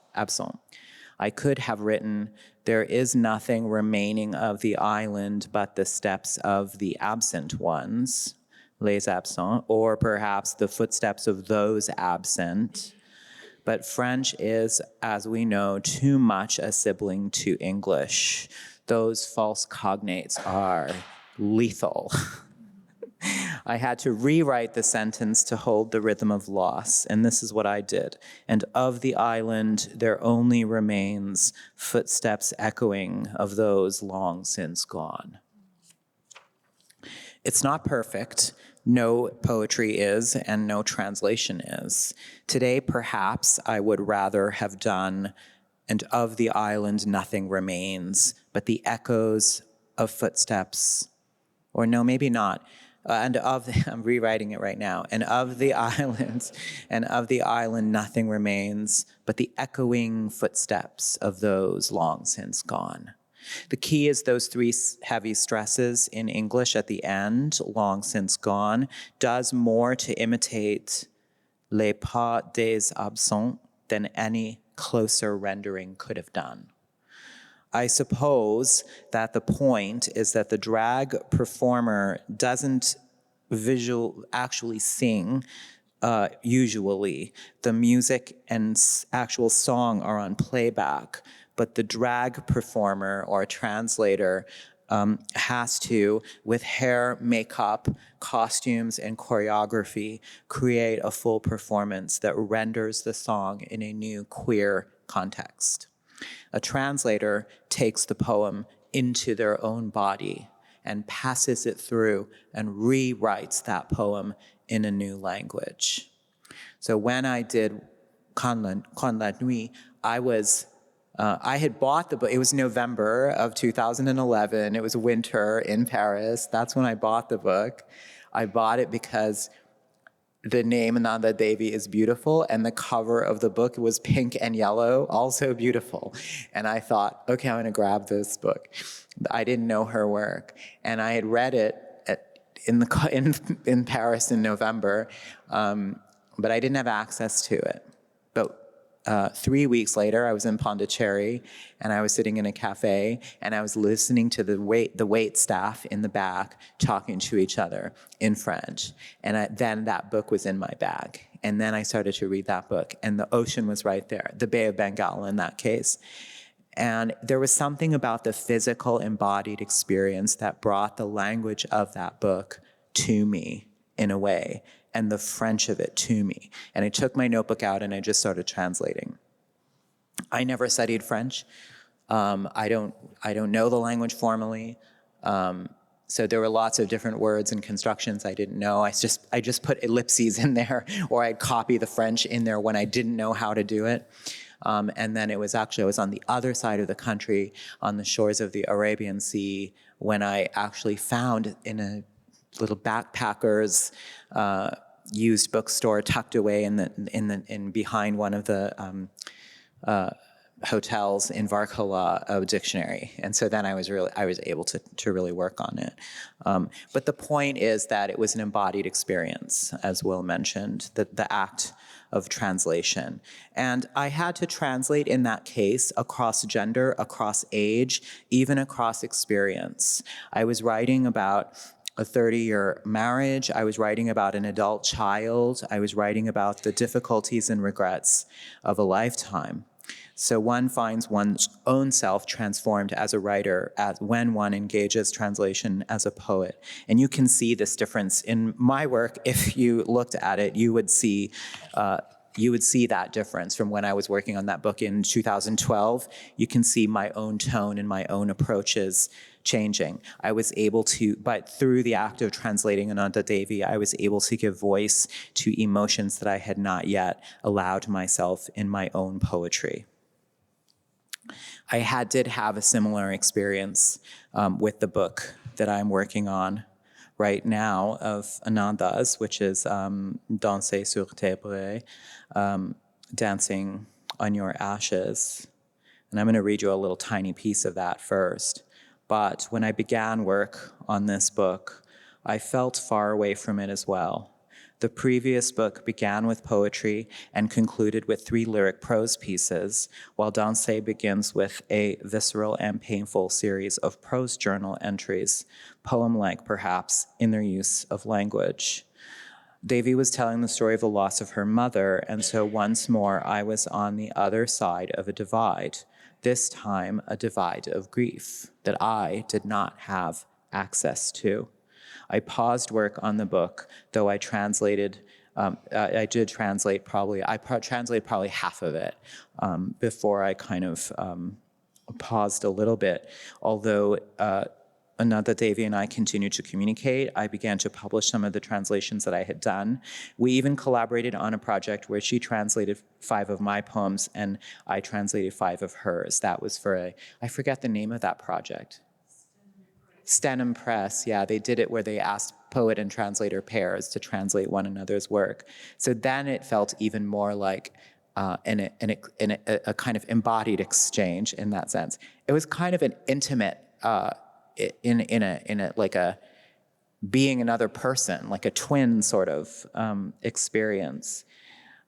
I could have written, there is nothing remaining of the island but the steps of the absent ones, les absents, or perhaps the footsteps of those absent. But French is, as we know, too much a sibling to English. Those false cognates are lethal. I had to rewrite the sentence to hold the rhythm of loss, and this is what I did. And of the island there only remains footsteps echoing of those long since gone. It's not perfect. No poetry is, and no translation is. Today, perhaps, I would rather have done, and of the island nothing remains, but the echoes of footsteps, or no, maybe not, I'm rewriting it right now, and of the island nothing remains, but the echoing footsteps of those long since gone. The key is those three heavy stresses in English at the end, long since gone, does more to imitate les pas des absents than any closer rendering could have done. I suppose that the point is that the drag performer doesn't actually sing. Usually, the music and actual song are on playback, but the drag performer or translator has to, with hair, makeup, costumes, and choreography, create a full performance that renders the song in a new queer context. A translator takes the poem into their own body and passes it through and rewrites that poem in a new language. So when I did Quand la nuit, I had bought the book. It was November of 2011. It was winter in Paris. That's when I bought the book. I bought it because the name Ananda Devi is beautiful, and the cover of the book was pink and yellow, also beautiful. And I thought, okay, I'm gonna grab this book. I didn't know her work, and I had read it in Paris in November, but I didn't have access to it. But 3 weeks later, I was in Pondicherry, and I was sitting in a cafe, and I was listening to the wait staff in the back talking to each other in French. And then that book was in my bag. And then I started to read that book, and the ocean was right there, the Bay of Bengal in that case. And there was something about the physical embodied experience that brought the language of that book to me in a way, and the French of it to me. And I took my notebook out and I just started translating. I never studied French. I don't know the language formally. So there were lots of different words and constructions I didn't know. I just put ellipses in there, or I'd copy the French in there when I didn't know how to do it. And then I was on the other side of the country, on the shores of the Arabian Sea, when I actually found in a little backpackers used bookstore tucked away in behind one of the hotels in Varkala, a dictionary. And so then I was able to really work on it. But the point is that it was an embodied experience, as Will mentioned, the act of translation. And I had to translate in that case across gender, across age, even across experience. I was writing about a 30-year marriage. I was writing about an adult child. I was writing about the difficulties and regrets of a lifetime. So one finds one's own self transformed as a writer when one engages translation as a poet. And you can see this difference in my work. If you looked at it, you would see that difference from when I was working on that book in 2012. You can see my own tone and my own approaches changing. I was able to, but through the act of translating Ananda Devi, I was able to give voice to emotions that I had not yet allowed myself in my own poetry. I did have a similar experience with the book that I'm working on right now of Ananda's, which is Danser sur tes braies, Dancing on Your Ashes. And I'm going to read you a little tiny piece of that first. But when I began work on this book, I felt far away from it as well. The previous book began with poetry and concluded with 3 lyric prose pieces, while Danser begins with a visceral and painful series of prose journal entries, poem-like perhaps in their use of language. Devi was telling the story of the loss of her mother, and so once more I was on the other side of a divide, this time a divide of grief that I did not have access to. I paused work on the book, though I translated probably half of it before I kind of paused a little bit. Although Ananda Devi and I continued to communicate, I began to publish some of the translations that I had done. We even collaborated on a project where she translated 5 of my poems and I translated 5 of hers. That was for I forget the name of that project. Stenham Press, yeah, they did it where they asked poet and translator pairs to translate one another's work. So then it felt even more like a kind of embodied exchange in that sense. It was kind of an intimate, like a being another person, like a twin sort of experience.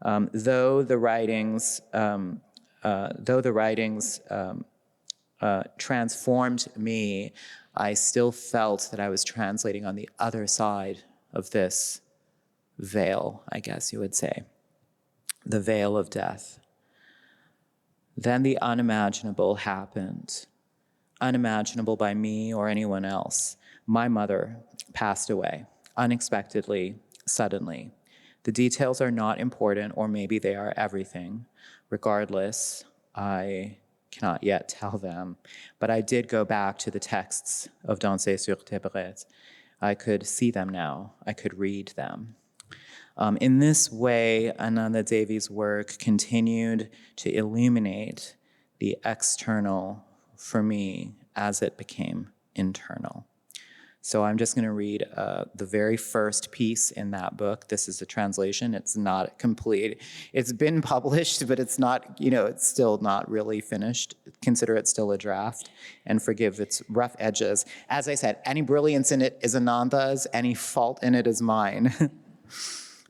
Though the writings transformed me, I still felt that I was translating on the other side of this veil, I guess you would say, the veil of death. Then the unimaginable happened, unimaginable by me or anyone else. My mother passed away, unexpectedly, suddenly. The details are not important, or maybe they are everything. Regardless, I cannot yet tell them, but I did go back to the texts of Danser sur tes braies. I could see them now. I could read them. In this way, Ananda Devi's work continued to illuminate the external for me as it became internal. So I'm just going to read the very first piece in that book. This is a translation. It's not complete. It's been published, but it's not, it's still not really finished. Consider it still a draft and forgive its rough edges. As I said, any brilliance in it is Ananda's, any fault in it is mine.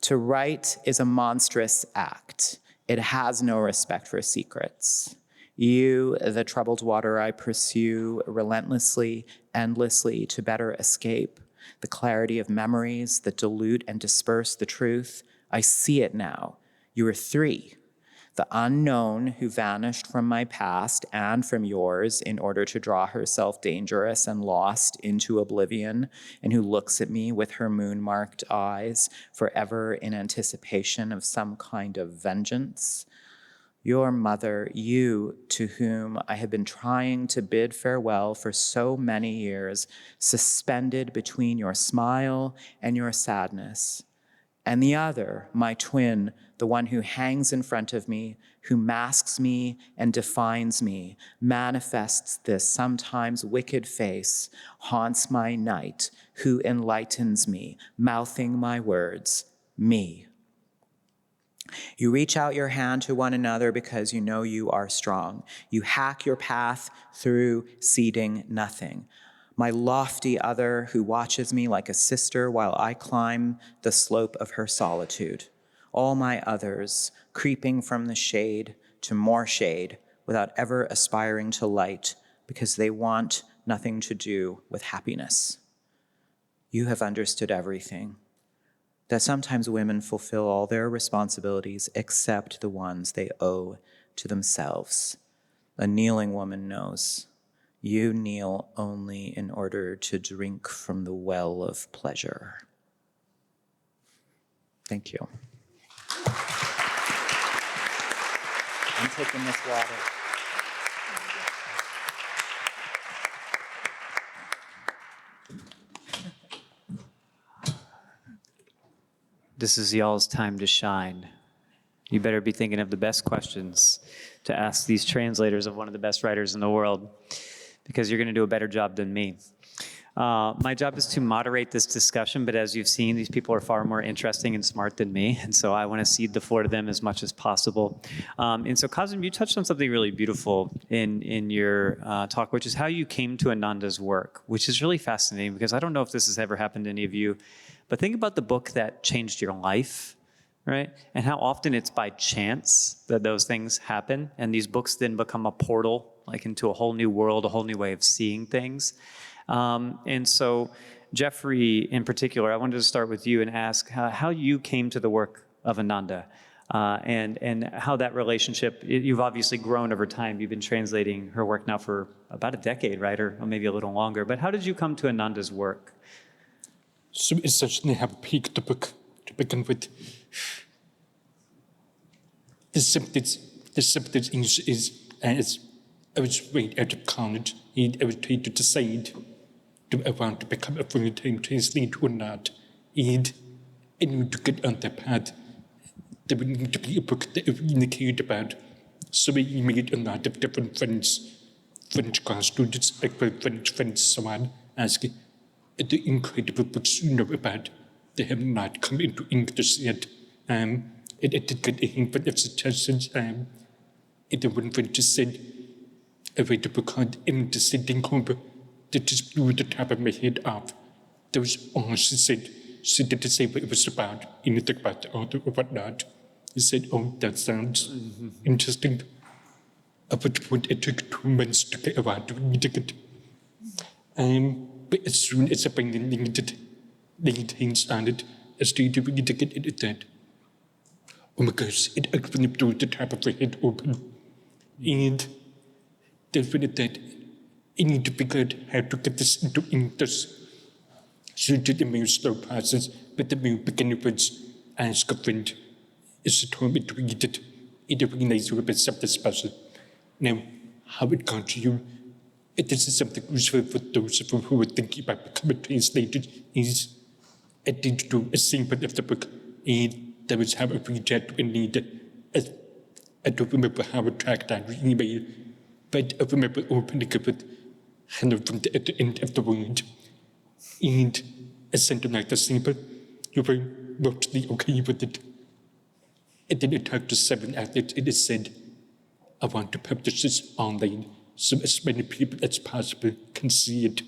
To write is a monstrous act. It has no respect for secrets. You, the troubled water I pursue relentlessly, endlessly to better escape the clarity of memories that dilute and disperse the truth. I see it now. You are 3. The unknown who vanished from my past and from yours in order to draw herself dangerous and lost into oblivion, and who looks at me with her moon-marked eyes, forever in anticipation of some kind of vengeance. Your mother, you to whom I have been trying to bid farewell for so many years, suspended between your smile and your sadness. And the other, my twin, the one who hangs in front of me, who masks me and defines me, manifests this sometimes wicked face, haunts my night, who enlightens me, mouthing my words, me. You reach out your hand to one another because you know you are strong. You hack your path through ceding nothing. My lofty other who watches me like a sister while I climb the slope of her solitude. All my others creeping from the shade to more shade without ever aspiring to light because they want nothing to do with happiness. You have understood everything. That sometimes women fulfill all their responsibilities except the ones they owe to themselves. A kneeling woman knows. You kneel only in order to drink from the well of pleasure. Thank you. I'm taking this water. This is y'all's time to shine. You better be thinking of the best questions to ask these translators of one of the best writers in the world, because you're going to do a better job than me. My job is to moderate this discussion, but as you've seen, these people are far more interesting and smart than me, and so I want to cede the floor to them as much as possible. And so, Kazim, you touched on something really beautiful in your talk, which is how you came to Ananda's work, which is really fascinating, because I don't know if this has ever happened to any of you, but think about the book that changed your life, right? And how often it's by chance that those things happen, and these books then become a portal, like into a whole new world, a whole new way of seeing things. And so, Jeffrey, in particular, I wanted to start with you and ask how you came to the work of Ananda, and how that relationship, you've obviously grown over time. You've been translating her work now for about a decade, right? Or maybe a little longer. But how did you come to Ananda's work? So essentially, I have picked the book to begin with. The simplest English is, as I was right out of college, and I was trying to decide, do I want to become a full-time translator or not? And I knew to get on that path, there would need to be a book that I really cared about. So I made a lot of different friends, French class students, French friends, so on, asking, the incredible books you know about, they have not come into English yet. And I did get a handful of suggestions. And the one friend just said, I read a book called In the Sitting Harbor that just blew the top of my head off. That was all she said. She didn't say what it was about, anything about the author or whatnot. She said, oh, that sounds interesting. But it took 2 months to get around to reading it. But as soon as I finally laid hands on it, I started reading it into that. Oh my gosh, it actually blew the top of my head open. And that's when it said, I need to figure out how to get this into English. So did the main slow process, but the main beginning was ask a friend. She told me to read it. It realized it was something special. Now, how it got to you, this is something useful for those of you who are thinking about becoming translated, is I did do a sample of the book, and that was how I reached out to Ananda. I don't remember how I tracked down the email, but I remember opening it with hello from at the end of the word. And I sent him like the sample. You were mostly okay with it. And then I talked to 7 outlets and it said, I want to publish this online so as many people as possible can see it.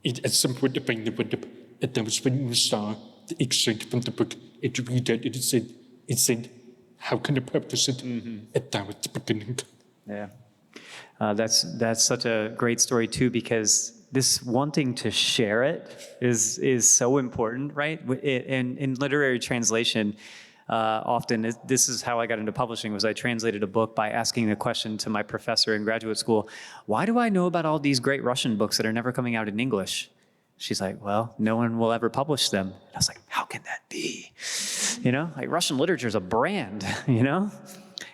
And at some point I finally went up, and that was when you saw the excerpt from the book. It read that it said, how can I publish it? And that was the beginning. Yeah, that's such a great story too, because this wanting to share it is so important, right? In literary translation, often. This is how I got into publishing, was I translated a book by asking the question to my professor in graduate school, why do I know about all these great Russian books that are never coming out in English? She's like, well, no one will ever publish them. And I was like, how can that be? Like Russian literature is a brand,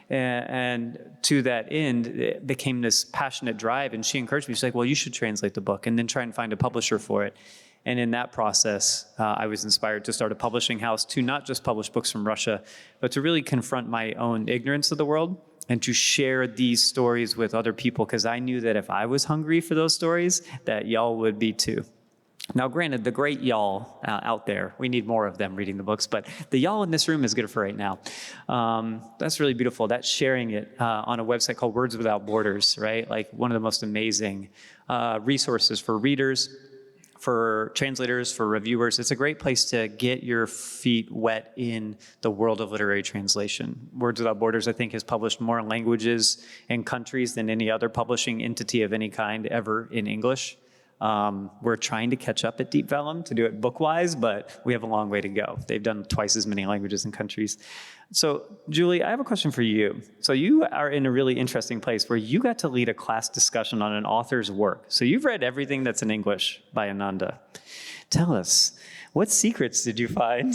And to that end, it became this passionate drive. And she encouraged me. She's like, well, you should translate the book and then try and find a publisher for it. And in that process, I was inspired to start a publishing house to not just publish books from Russia, but to really confront my own ignorance of the world and to share these stories with other people, because I knew that if I was hungry for those stories, that y'all would be too. Now, granted, the great y'all out there, we need more of them reading the books, but the y'all in this room is good for right now. That's really beautiful. That's sharing it on a website called Words Without Borders, right? Like one of the most amazing resources for readers, for translators, for reviewers. It's a great place to get your feet wet in the world of literary translation. Words Without Borders, I think, has published more languages and countries than any other publishing entity of any kind ever in English. We're trying to catch up at Deep Vellum to do it book-wise, but we have a long way to go. They've done twice as many languages and countries. So, Julie, I have a question for you. So you are in a really interesting place where you got to lead a class discussion on an author's work. So you've read everything that's in English by Ananda. Tell us, what secrets did you find?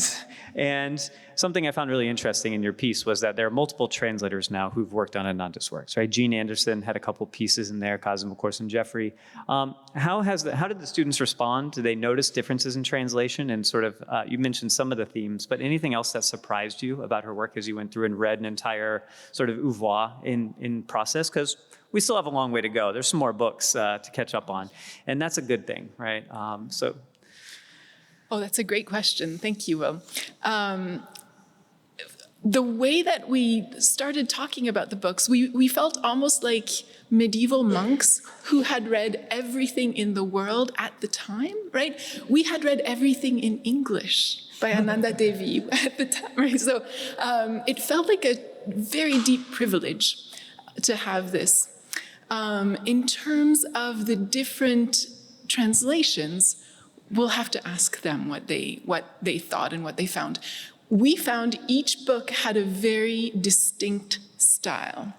And something I found really interesting in your piece was that there are multiple translators now who've worked on Ananda's works, right? Gene Anderson had a couple pieces in there, Kazim, of course, and Jeffrey. How did the students respond? Did they notice differences in translation? And sort of, you mentioned some of the themes, but anything else that surprised you about her work as you went through and read an entire sort of oeuvre in process? Because we still have a long way to go. There's some more books to catch up on, and that's a good thing, right? Oh, that's a great question. Thank you, Will. The way that we started talking about the books, we felt almost like medieval monks who had read everything in the world at the time, right? We had read everything in English by Ananda Devi at the time, right? So it felt like a very deep privilege to have this. In terms of the different translations, we'll have to ask them what they thought and what they found. We found each book had a very distinct style.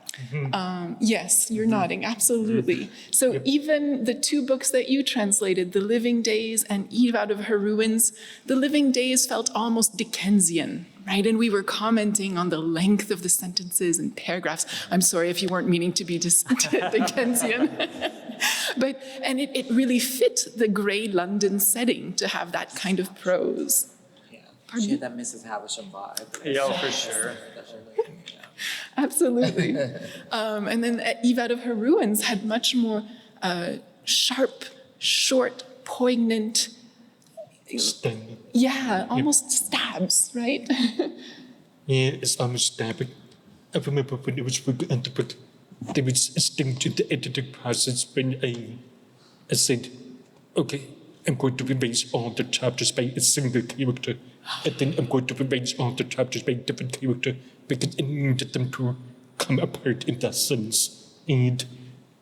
Yes, you're nodding, absolutely. So even the two books that you translated, The Living Days and Eve Out of Her Ruins, The Living Days felt almost Dickensian, right? And we were commenting on the length of the sentences and paragraphs. I'm sorry if you weren't meaning to be Dickensian. And it really fit the gray London setting to have that kind of prose. She had that Mrs. Havisham vibe. Yeah, for sure. Absolutely. And then Eve Out of Her Ruins had much more sharp, short, poignant, almost stabs, right? Yeah, it's almost stabbing. I remember when it was working on the book, there was a sting to the editing process when I said, okay, I'm going to erase all the chapters by a single character, and then I'm going to erase all the chapters by a different character, because I needed them to come apart in that sense. And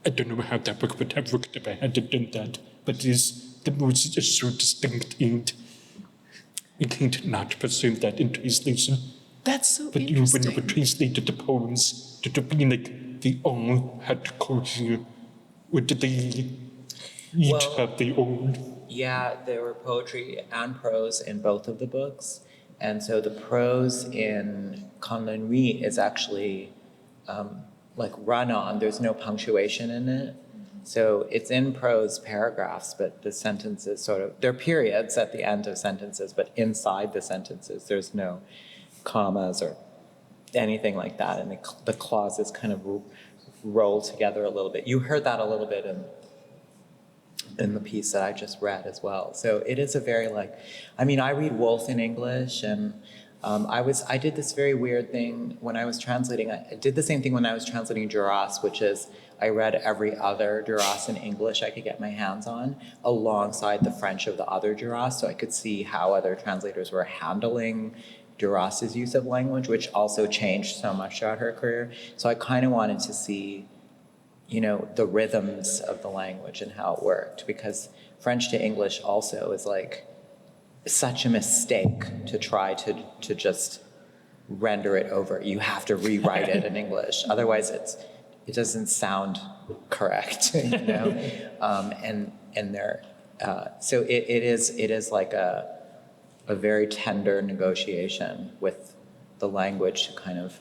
I don't know how that book would have worked if I hadn't done that, but the most is so distinct, and you can't not preserve that in translation. That's so But interesting. when you translated the poems, did it mean like they all had to go here? Or did they each have their own? Yeah, there were poetry and prose in both of the books. And so the prose in Conlon Ri is actually like run-on. There's no punctuation in it. So it's in prose paragraphs, but the sentences there are periods at the end of sentences, but inside the sentences, there's no commas or anything like that. And the clauses kind of roll together a little bit. You heard that a little bit in the piece that I just read as well. So it is a very I read Woolf in English, and I did this very weird thing when I was translating. I did the same thing when I was translating Duras, which is I read every other Duras in English I could get my hands on alongside the French of the other Duras, so I could see how other translators were handling Duras's use of language, which also changed so much throughout her career. So I kind of wanted to see the rhythms of the language and how it worked, because French to English also is such a mistake to try to just render it over. You have to rewrite it in English. Otherwise, it doesn't sound correct, you know? So it is like a very tender negotiation with the language to kind of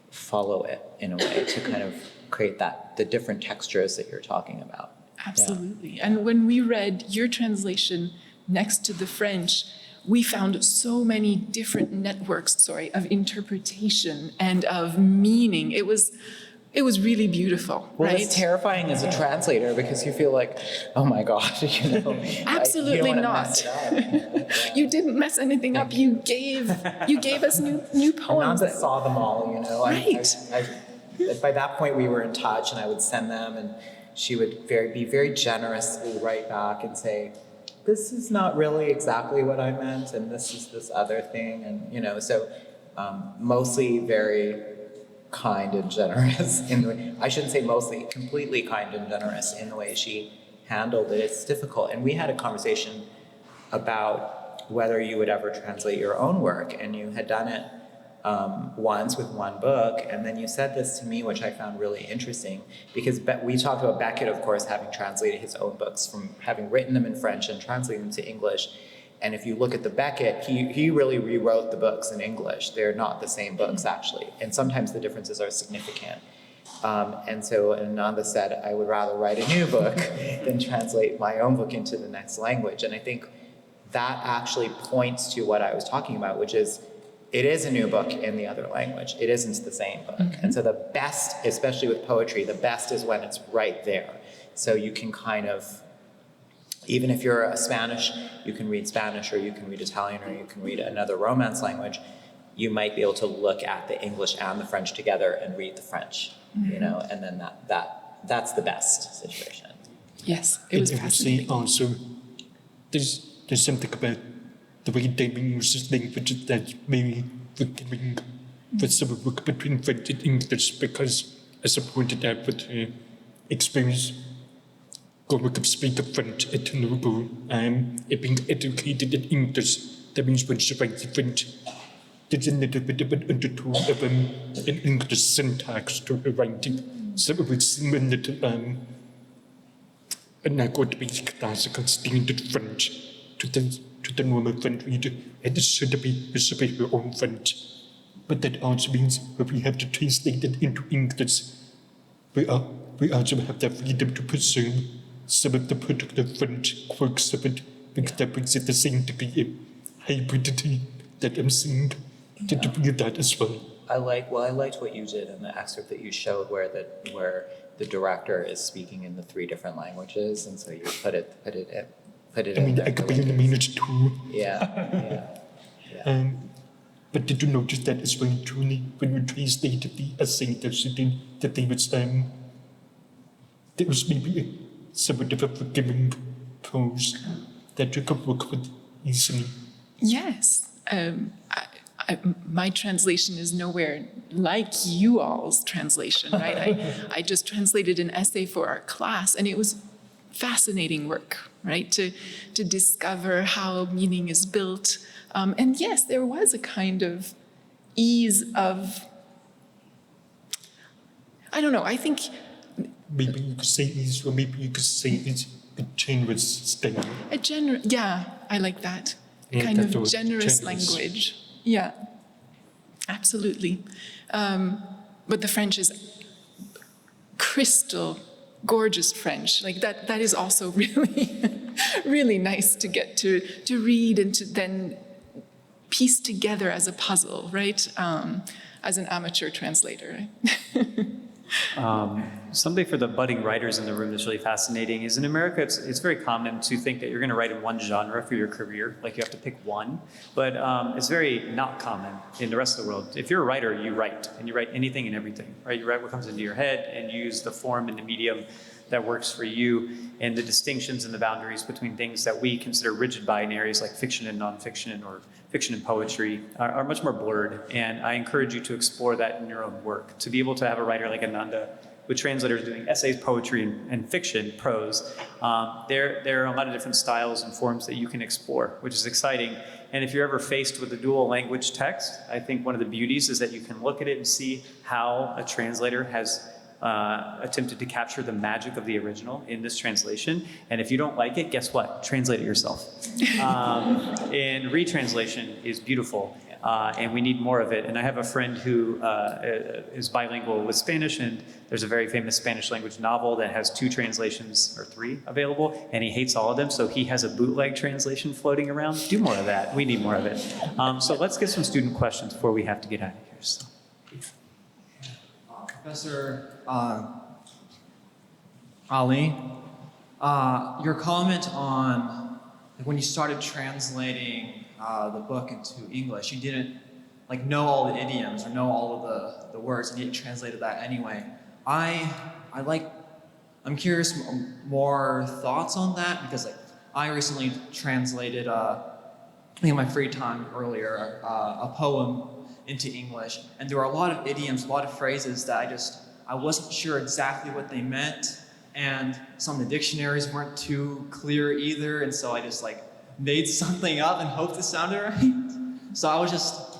follow it in a way, to kind of create the different textures that you're talking about. Absolutely. Yeah. And when we read your translation next to the French, we found so many different networks, of interpretation and of meaning. It was really beautiful, well, right? It's terrifying as a translator because you feel like, oh my God, you know. Absolutely you don't not. Mess You didn't mess anything up. You gave us new poems. Ananda saw them all, you know. Right. By that point, we were in touch, and I would send them, and she would be very generously write back and say, this is not really exactly what I meant, and this is this other thing, and, you know, so mostly very kind and generous in the way, I shouldn't say mostly, completely kind and generous in the way she handled it. It's difficult. And we had a conversation about whether you would ever translate your own work, and you had done it once with one book, and then you said this to me, which I found really interesting, because we talked about Beckett, of course, having translated his own books, from having written them in French and translated them to English. And if you look at the Beckett, he really rewrote the books in English. They're not the same books, actually, and sometimes the differences are significant. And so Ananda said, I would rather write a new book than translate my own book into the next language. And I think that actually points to what I was talking about, which is, it is a new book in the other language. It isn't the same book. Mm-hmm. And so the best, especially with poetry, the best is when it's right there. So you can kind of, even if you're a Spanish, you can read Spanish, or you can read Italian, or you can read another Romance language. You might be able to look at the English and the French together and read the French, mm-hmm. you know, and then that's the best situation. Yes, it was fascinating. Also, there's something about the way David uses language that's very forgiving for some work between French and English, because, as I pointed out with her experience, going to speak French at Noble, being educated in English, that means when she writes French, there's a little bit of an undertone of an English syntax to her writing. So it would seem a little, and now going to be classical standard French to the normal French reader, and it should be her own French. But that also means that we have to translate it into English. We also have the freedom to preserve some of the particular French quirks of it, because that brings it the same degree of hybridity that I'm seeing. Did you bring that as well? I liked what you did in the excerpt that you showed, where the director is speaking in the 3 different languages, and so you put it in. I mean, I could be in a minute too. Yeah. But did you notice that as well, Julie, when you translated the essay that she did, that there was maybe somewhat of a forgiving prose that you could work with easily? Yes. My translation is nowhere like you all's translation, right? I just translated an essay for our class, and it was fascinating work, right? To discover how meaning is built. And yes, there was a kind of ease of, I don't know, I think... Maybe you could say ease, or maybe you could say it's a generous style. Yeah, I like that. Yeah, Kind of generous language. Yeah, absolutely. But the French is crystal gorgeous French. Like that is also really, really nice to get to read and to then piece together as a puzzle, right? As an amateur translator, right? Something for the budding writers in the room that's really fascinating is in America, it's very common to think that you're going to write in one genre for your career, like you have to pick one, but it's very not common in the rest of the world. If you're a writer, you write, and you write anything and everything, right? You write what comes into your head and use the form and the medium that works for you, and the distinctions and the boundaries between things that we consider rigid binaries like fiction and nonfiction, or fiction and poetry, are much more blurred. And I encourage you to explore that in your own work. To be able to have a writer like Ananda, with translators doing essays, poetry, and fiction, prose, there are a lot of different styles and forms that you can explore, which is exciting. And if you're ever faced with a dual language text, I think one of the beauties is that you can look at it and see how a translator has attempted to capture the magic of the original in this translation. And if you don't like it, guess what? Translate it yourself. And retranslation is beautiful. And we need more of it. And I have a friend who is bilingual with Spanish, and there's a very famous Spanish language novel that has 2 translations or 3 available, and he hates all of them, so he has a bootleg translation floating around. Do more of that. We need more of it. So let's get some student questions before we have to get out of here. So. Professor Ali, your comment on when you started translating the book into English, you didn't know all the idioms or know all of the words, and you translated that anyway. I'm curious more thoughts on that, because I recently translated in my free time earlier a poem into English, and there were a lot of idioms, a lot of phrases that I wasn't sure exactly what they meant, and some of the dictionaries weren't too clear either, and so I just made something up and hoped it sounded right. So I was just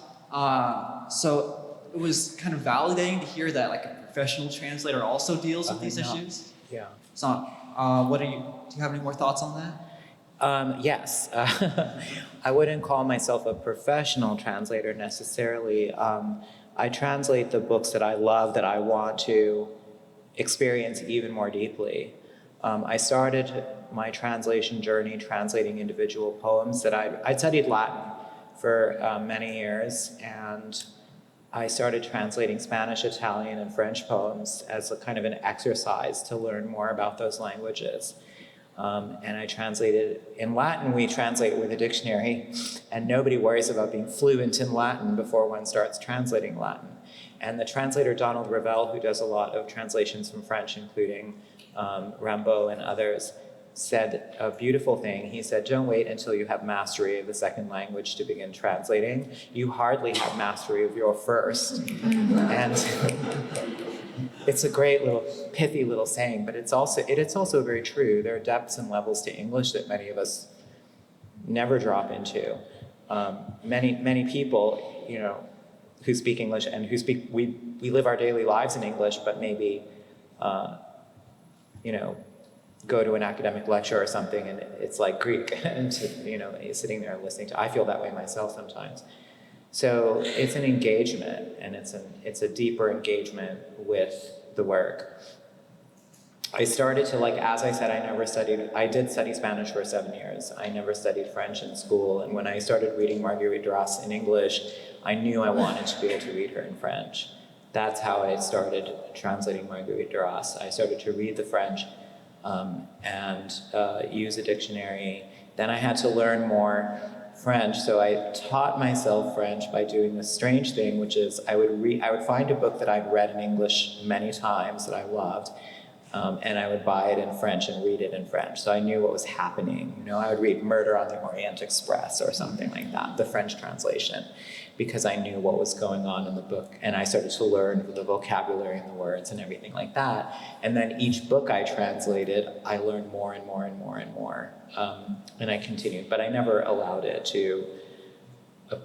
so it was kind of validating to hear that a professional translator also deals with these issues. Yeah. So do you have any more thoughts on that? Yes, I wouldn't call myself a professional translator necessarily. I translate the books that I love, that I want to experience even more deeply. I started my translation journey translating individual poems that I studied Latin for many years, and I started translating Spanish, Italian, and French poems as a kind of an exercise to learn more about those languages. And I translated, in Latin we translate with a dictionary, and nobody worries about being fluent in Latin before one starts translating Latin. And the translator Donald Ravel, who does a lot of translations from French, including Rimbaud and others, said a beautiful thing. He said, don't wait until you have mastery of the second language to begin translating. You hardly have mastery of your first. And it's a great little pithy little saying, but it's also very true. There are depths and levels to English that many of us never drop into. Many people, who speak English and we live our daily lives in English, but maybe, go to an academic lecture or something and it's like Greek, and sitting there listening to. I feel that way myself sometimes. So it's an engagement, and it's a deeper engagement with the work. I started to, as I said, I did study Spanish for 7 years. I never studied French in school, and when I started reading Marguerite Duras in English, I knew I wanted to be able to read her in French. That's how I started translating Marguerite Duras. I started to read the French and use a dictionary. Then I had to learn more French, so I taught myself French by doing this strange thing, which is I would find a book that I'd read in English many times that I loved, and I would buy it in French and read it in French. So I knew what was happening. I would read Murder on the Orient Express or something like that, the French translation, because I knew what was going on in the book. And I started to learn the vocabulary and the words and everything like that. And then each book I translated, I learned more and more and more and more. And I continued, but I never allowed it to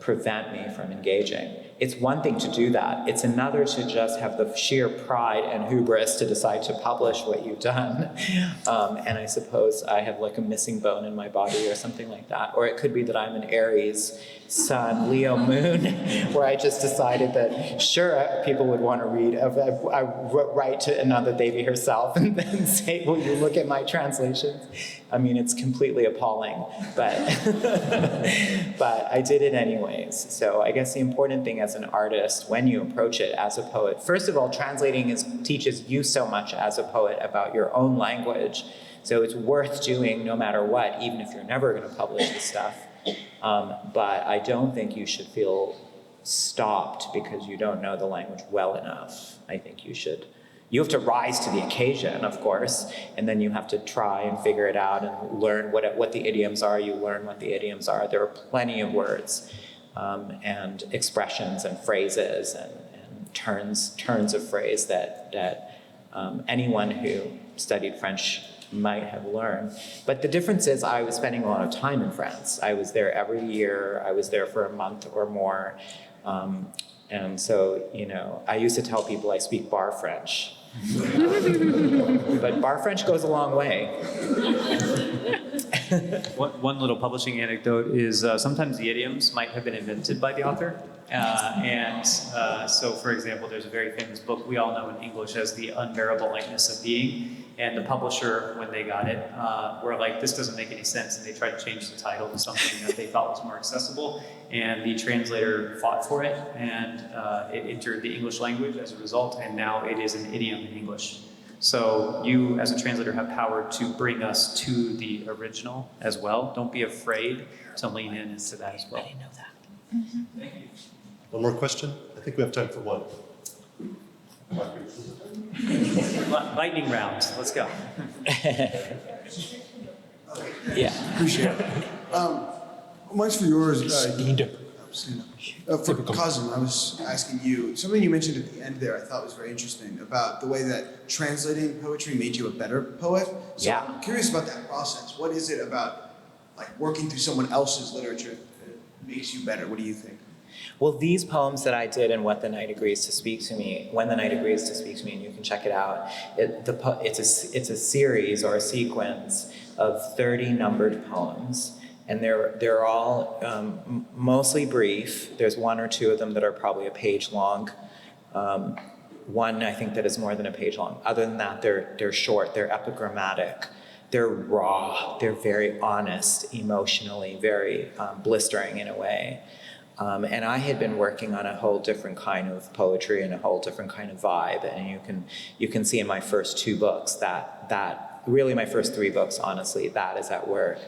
prevent me from engaging. It's one thing to do that. It's another to just have the sheer pride and hubris to decide to publish what you've done. And I suppose I have a missing bone in my body or something like that. Or it could be that I'm an Aries sun, Leo moon, where I just decided that, sure, people would want to read. I write to Ananda Devi herself and then say, will you look at my translations? I mean, it's completely appalling, but I did it anyways. So I guess the important thing as an artist, when you approach it as a poet, first of all, translating teaches you so much as a poet about your own language. So it's worth doing no matter what, even if you're never going to publish the stuff. But I don't think you should feel stopped because you don't know the language well enough. I think you have to rise to the occasion, of course, and then you have to try and figure it out and learn what the idioms are. You learn what the idioms are. There are plenty of words and expressions and phrases and turns of phrase that anyone who studied French might have learned. But the difference is I was spending a lot of time in France. I was there every year. I was there for a month or more. And so, I used to tell people I speak bar French. But bar French goes a long way. One little publishing anecdote is sometimes the idioms might have been invented by the author. So, for example, there's a very famous book we all know in English as The Unbearable Lightness of Being. And the publisher, when they got it, were like, this doesn't make any sense. And they tried to change the title to something that they thought was more accessible. And the translator fought for it. And it entered the English language as a result. And now it is an idiom in English. So you, as a translator, have power to bring us to the original as well. Don't be afraid to lean into that as well. I didn't know that. Thank you. One more question? I think we have time for one. Lightning round. Let's go. Yeah. Appreciate it. Mine's for yours. For Kazim, I was asking you, something you mentioned at the end there I thought was very interesting about the way that translating poetry made you a better poet. So Yeah. I'm curious about that process. What is it about working through someone else's literature that makes you better? What do you think? Well, these poems that I did in When the Night Agrees to Speak to Me, and you can check it out, it's a series or a sequence of 30 numbered poems. And they're all mostly brief. There's one or two of them that are probably a page long. One, I think, that is more than a page long. Other than that, they're short, they're epigrammatic, they're raw, they're very honest, emotionally, very blistering in a way. And I had been working on a whole different kind of poetry and a whole different kind of vibe. And you can see in my first two books that really my first three books, honestly, that is at work.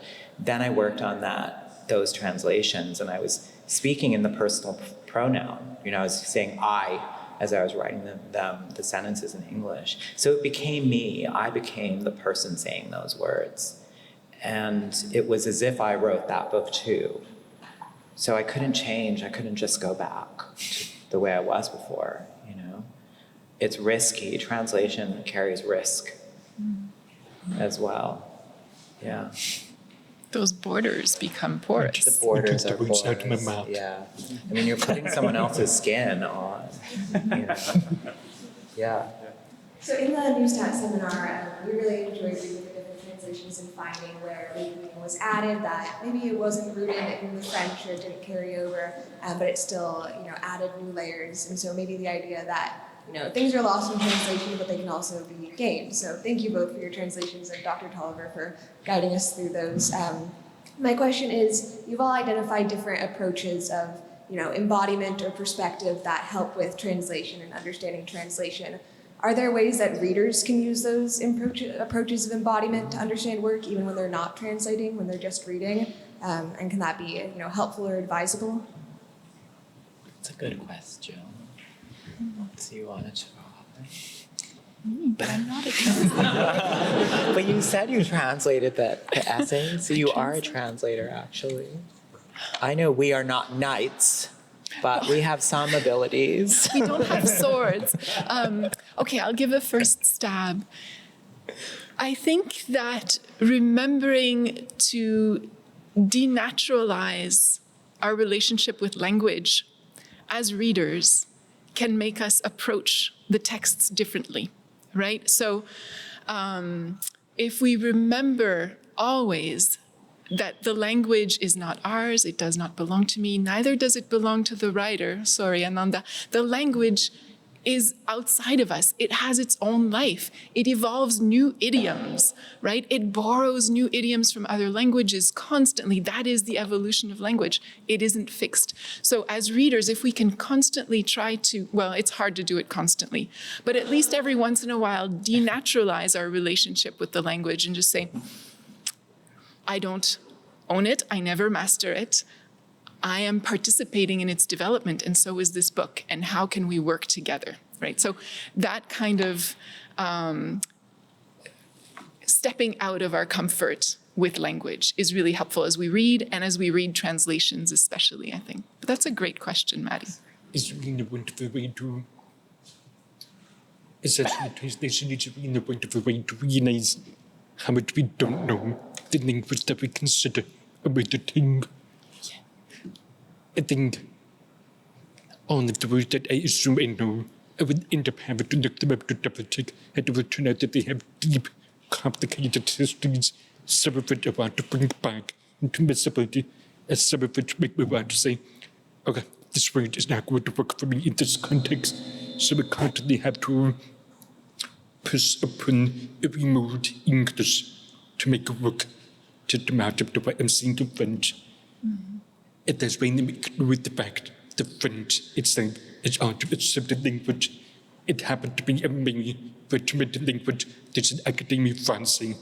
Then I worked on those translations, and I was speaking in the personal pronoun. I was saying I as I was writing the sentences in English. So it became me. I became the person saying those words. And it was as if I wrote that book too. So I couldn't change. I couldn't just go back to the way I was before, It's risky. Translation carries risk as well. Yeah. Those borders become porous. The borders are Get the words out of my porous. mouth. Yeah. I mean, you're putting someone else's skin on. Yeah. So in the Neustadt seminar, we really enjoyed reading the different translations and finding where maybe was added that maybe it wasn't rooted in the French or it didn't carry over, but it still added new layers. And so maybe the idea that things are lost in translation, but they can also be gained. So thank you both for your translations and Dr. Tolliver for guiding us through those. My question is, you've all identified different approaches of embodiment or perspective that help with translation and understanding translation. Are there ways that readers can use those approaches of embodiment to understand work, even when they're not translating, when they're just reading? And can that be helpful or advisable? It's a good question. So you want to try? But I'm not a translator. But you said you translated the essay, so you are a translator, actually. I know we are not knights, but we have some abilities. We don't have swords. Okay, I'll give a first stab. I think that remembering to denaturalize our relationship with language as readers can make us approach the texts differently, right? So if we remember always that the language is not ours, it does not belong to me, neither does it belong to the writer. Sorry, Ananda. The language is outside of us. It has its own life. It evolves new idioms, right? It borrows new idioms from other languages constantly. That is the evolution of language. It isn't fixed. So as readers, if we can constantly try to, well, it's hard to do it constantly, but at least every once in a while, denaturalize our relationship with the language and just say, I don't own it. I never master it. I am participating in its development, and so is this book. And how can we work together, right? So that kind of stepping out of our comfort with language is really helpful as we read, and as we read translations especially, I think. But that's a great question, Maddie. It's really a wonderful way to... It's actually translation is really a wonderful way to realize how much we don't know the language that we consider a way to think. I think all of the words that I assume I know, I would end up having to look them up to double check, and it would turn out that they have deep, complicated histories, some of which I want to bring back into visibility, and some of which make me want to say, okay, this word is not going to work for me in this context, so we constantly have to push upon every mode English to make it work to the match up to what I'm saying to French. And that's when we ignore the fact the French itself is hard to accept the language. It happened to be a very regimented language. There's an Académie Française,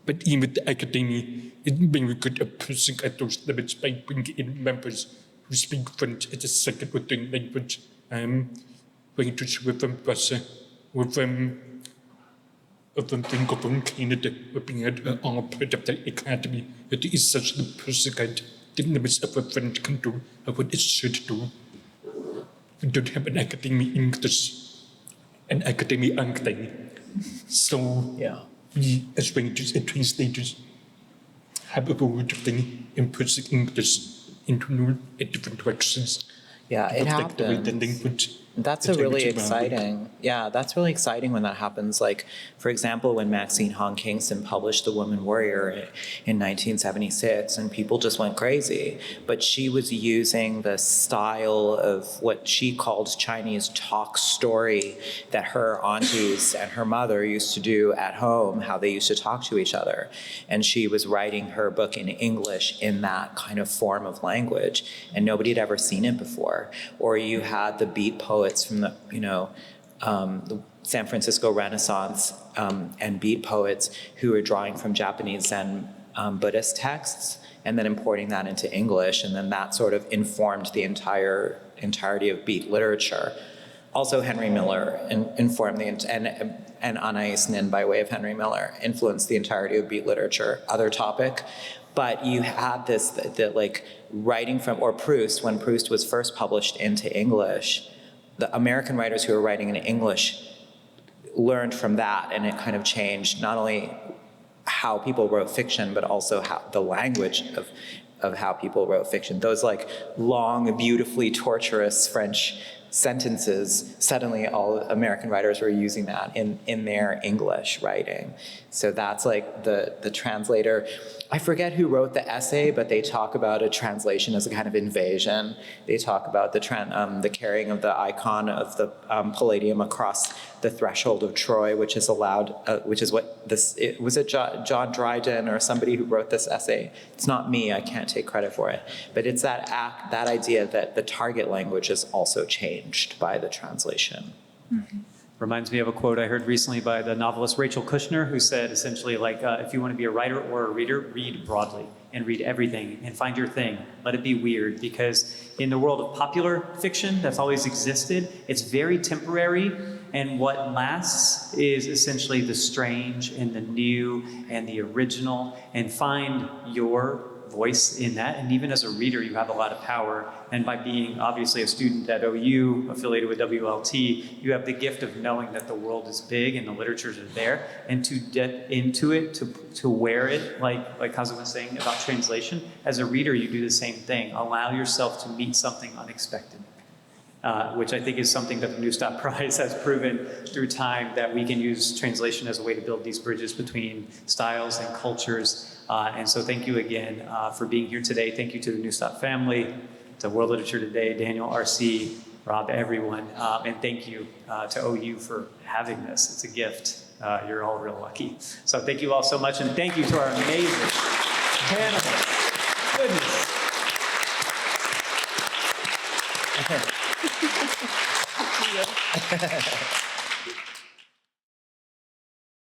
but even the Académie is very good at pushing at those limits by bringing in members who speak French as a second or third language. Going to school from Russia, or from Francophone Canada, or being all part of the academy. It is such the pushing at the limits of what French can do and what it should do. We don't have an Académie English, an Académie Anglais. So we, as writers and translators, have a role to play in pushing English into new and different directions. Yeah, it Reflect the way the happens. language That's the a really language around it. exciting, yeah, that's really exciting when that happens. Like, for example, when Maxine Hong Kingston published The Woman Warrior in 1976, and people just went crazy. But she was using the style of what she called Chinese talk story that her aunties and her mother used to do at home, how they used to talk to each other. And she was writing her book in English in that kind of form of language, and nobody had ever seen it before. Or you had the beat poets from the, the San Francisco Renaissance and beat poets who were drawing from Japanese Zen Buddhist texts and then importing that into English, and then that sort of informed the entirety of beat literature. Also, Henry Miller informed and Anais Nin, by way of Henry Miller, influenced the entirety of beat literature. Other topic. But you had this, like writing from, or Proust, when Proust was first published into English, the American writers who were writing in English learned from that, and it kind of changed not only how people wrote fiction, but also how the language of how people wrote fiction. Those like long, beautifully torturous French sentences, suddenly all American writers were using that in their English writing. So that's like the translator. I forget who wrote the essay, but they talk about a translation as a kind of invasion. They talk about the carrying of the icon of the Palladium across the threshold of Troy, which is allowed, which is what this, was it John Dryden or somebody who wrote this essay? It's not me, I can't take credit for it. But it's that idea that the target language is also changed by the translation. Mm-hmm. Reminds me of a quote I heard recently by the novelist Rachel Kushner, who said essentially like, if you want to be a writer or a reader, read broadly and read everything and find your thing. Let it be weird, because in the world of popular fiction that's always existed, it's very temporary, and what lasts is essentially the strange and the new and the original, and find your voice in that. And even as a reader, you have a lot of power. And by being obviously a student at OU, affiliated with WLT, you have the gift of knowing that the world is big and the literatures are there, and to get into it, to wear it, like Kazim was saying about translation. As a reader, you do the same thing. Allow yourself to meet something unexpected. Which I think is something that the Neustadt Prize has proven through time, that we can use translation as a way to build these bridges between styles and cultures. And so thank you again for being here today. Thank you to the Neustadt family, to World Literature Today, Daniel, RC, Rob, everyone. And thank you to OU for having this. It's a gift. You're all real lucky. So thank you all so much. And thank you to our amazing panelists. Goodness. Yeah.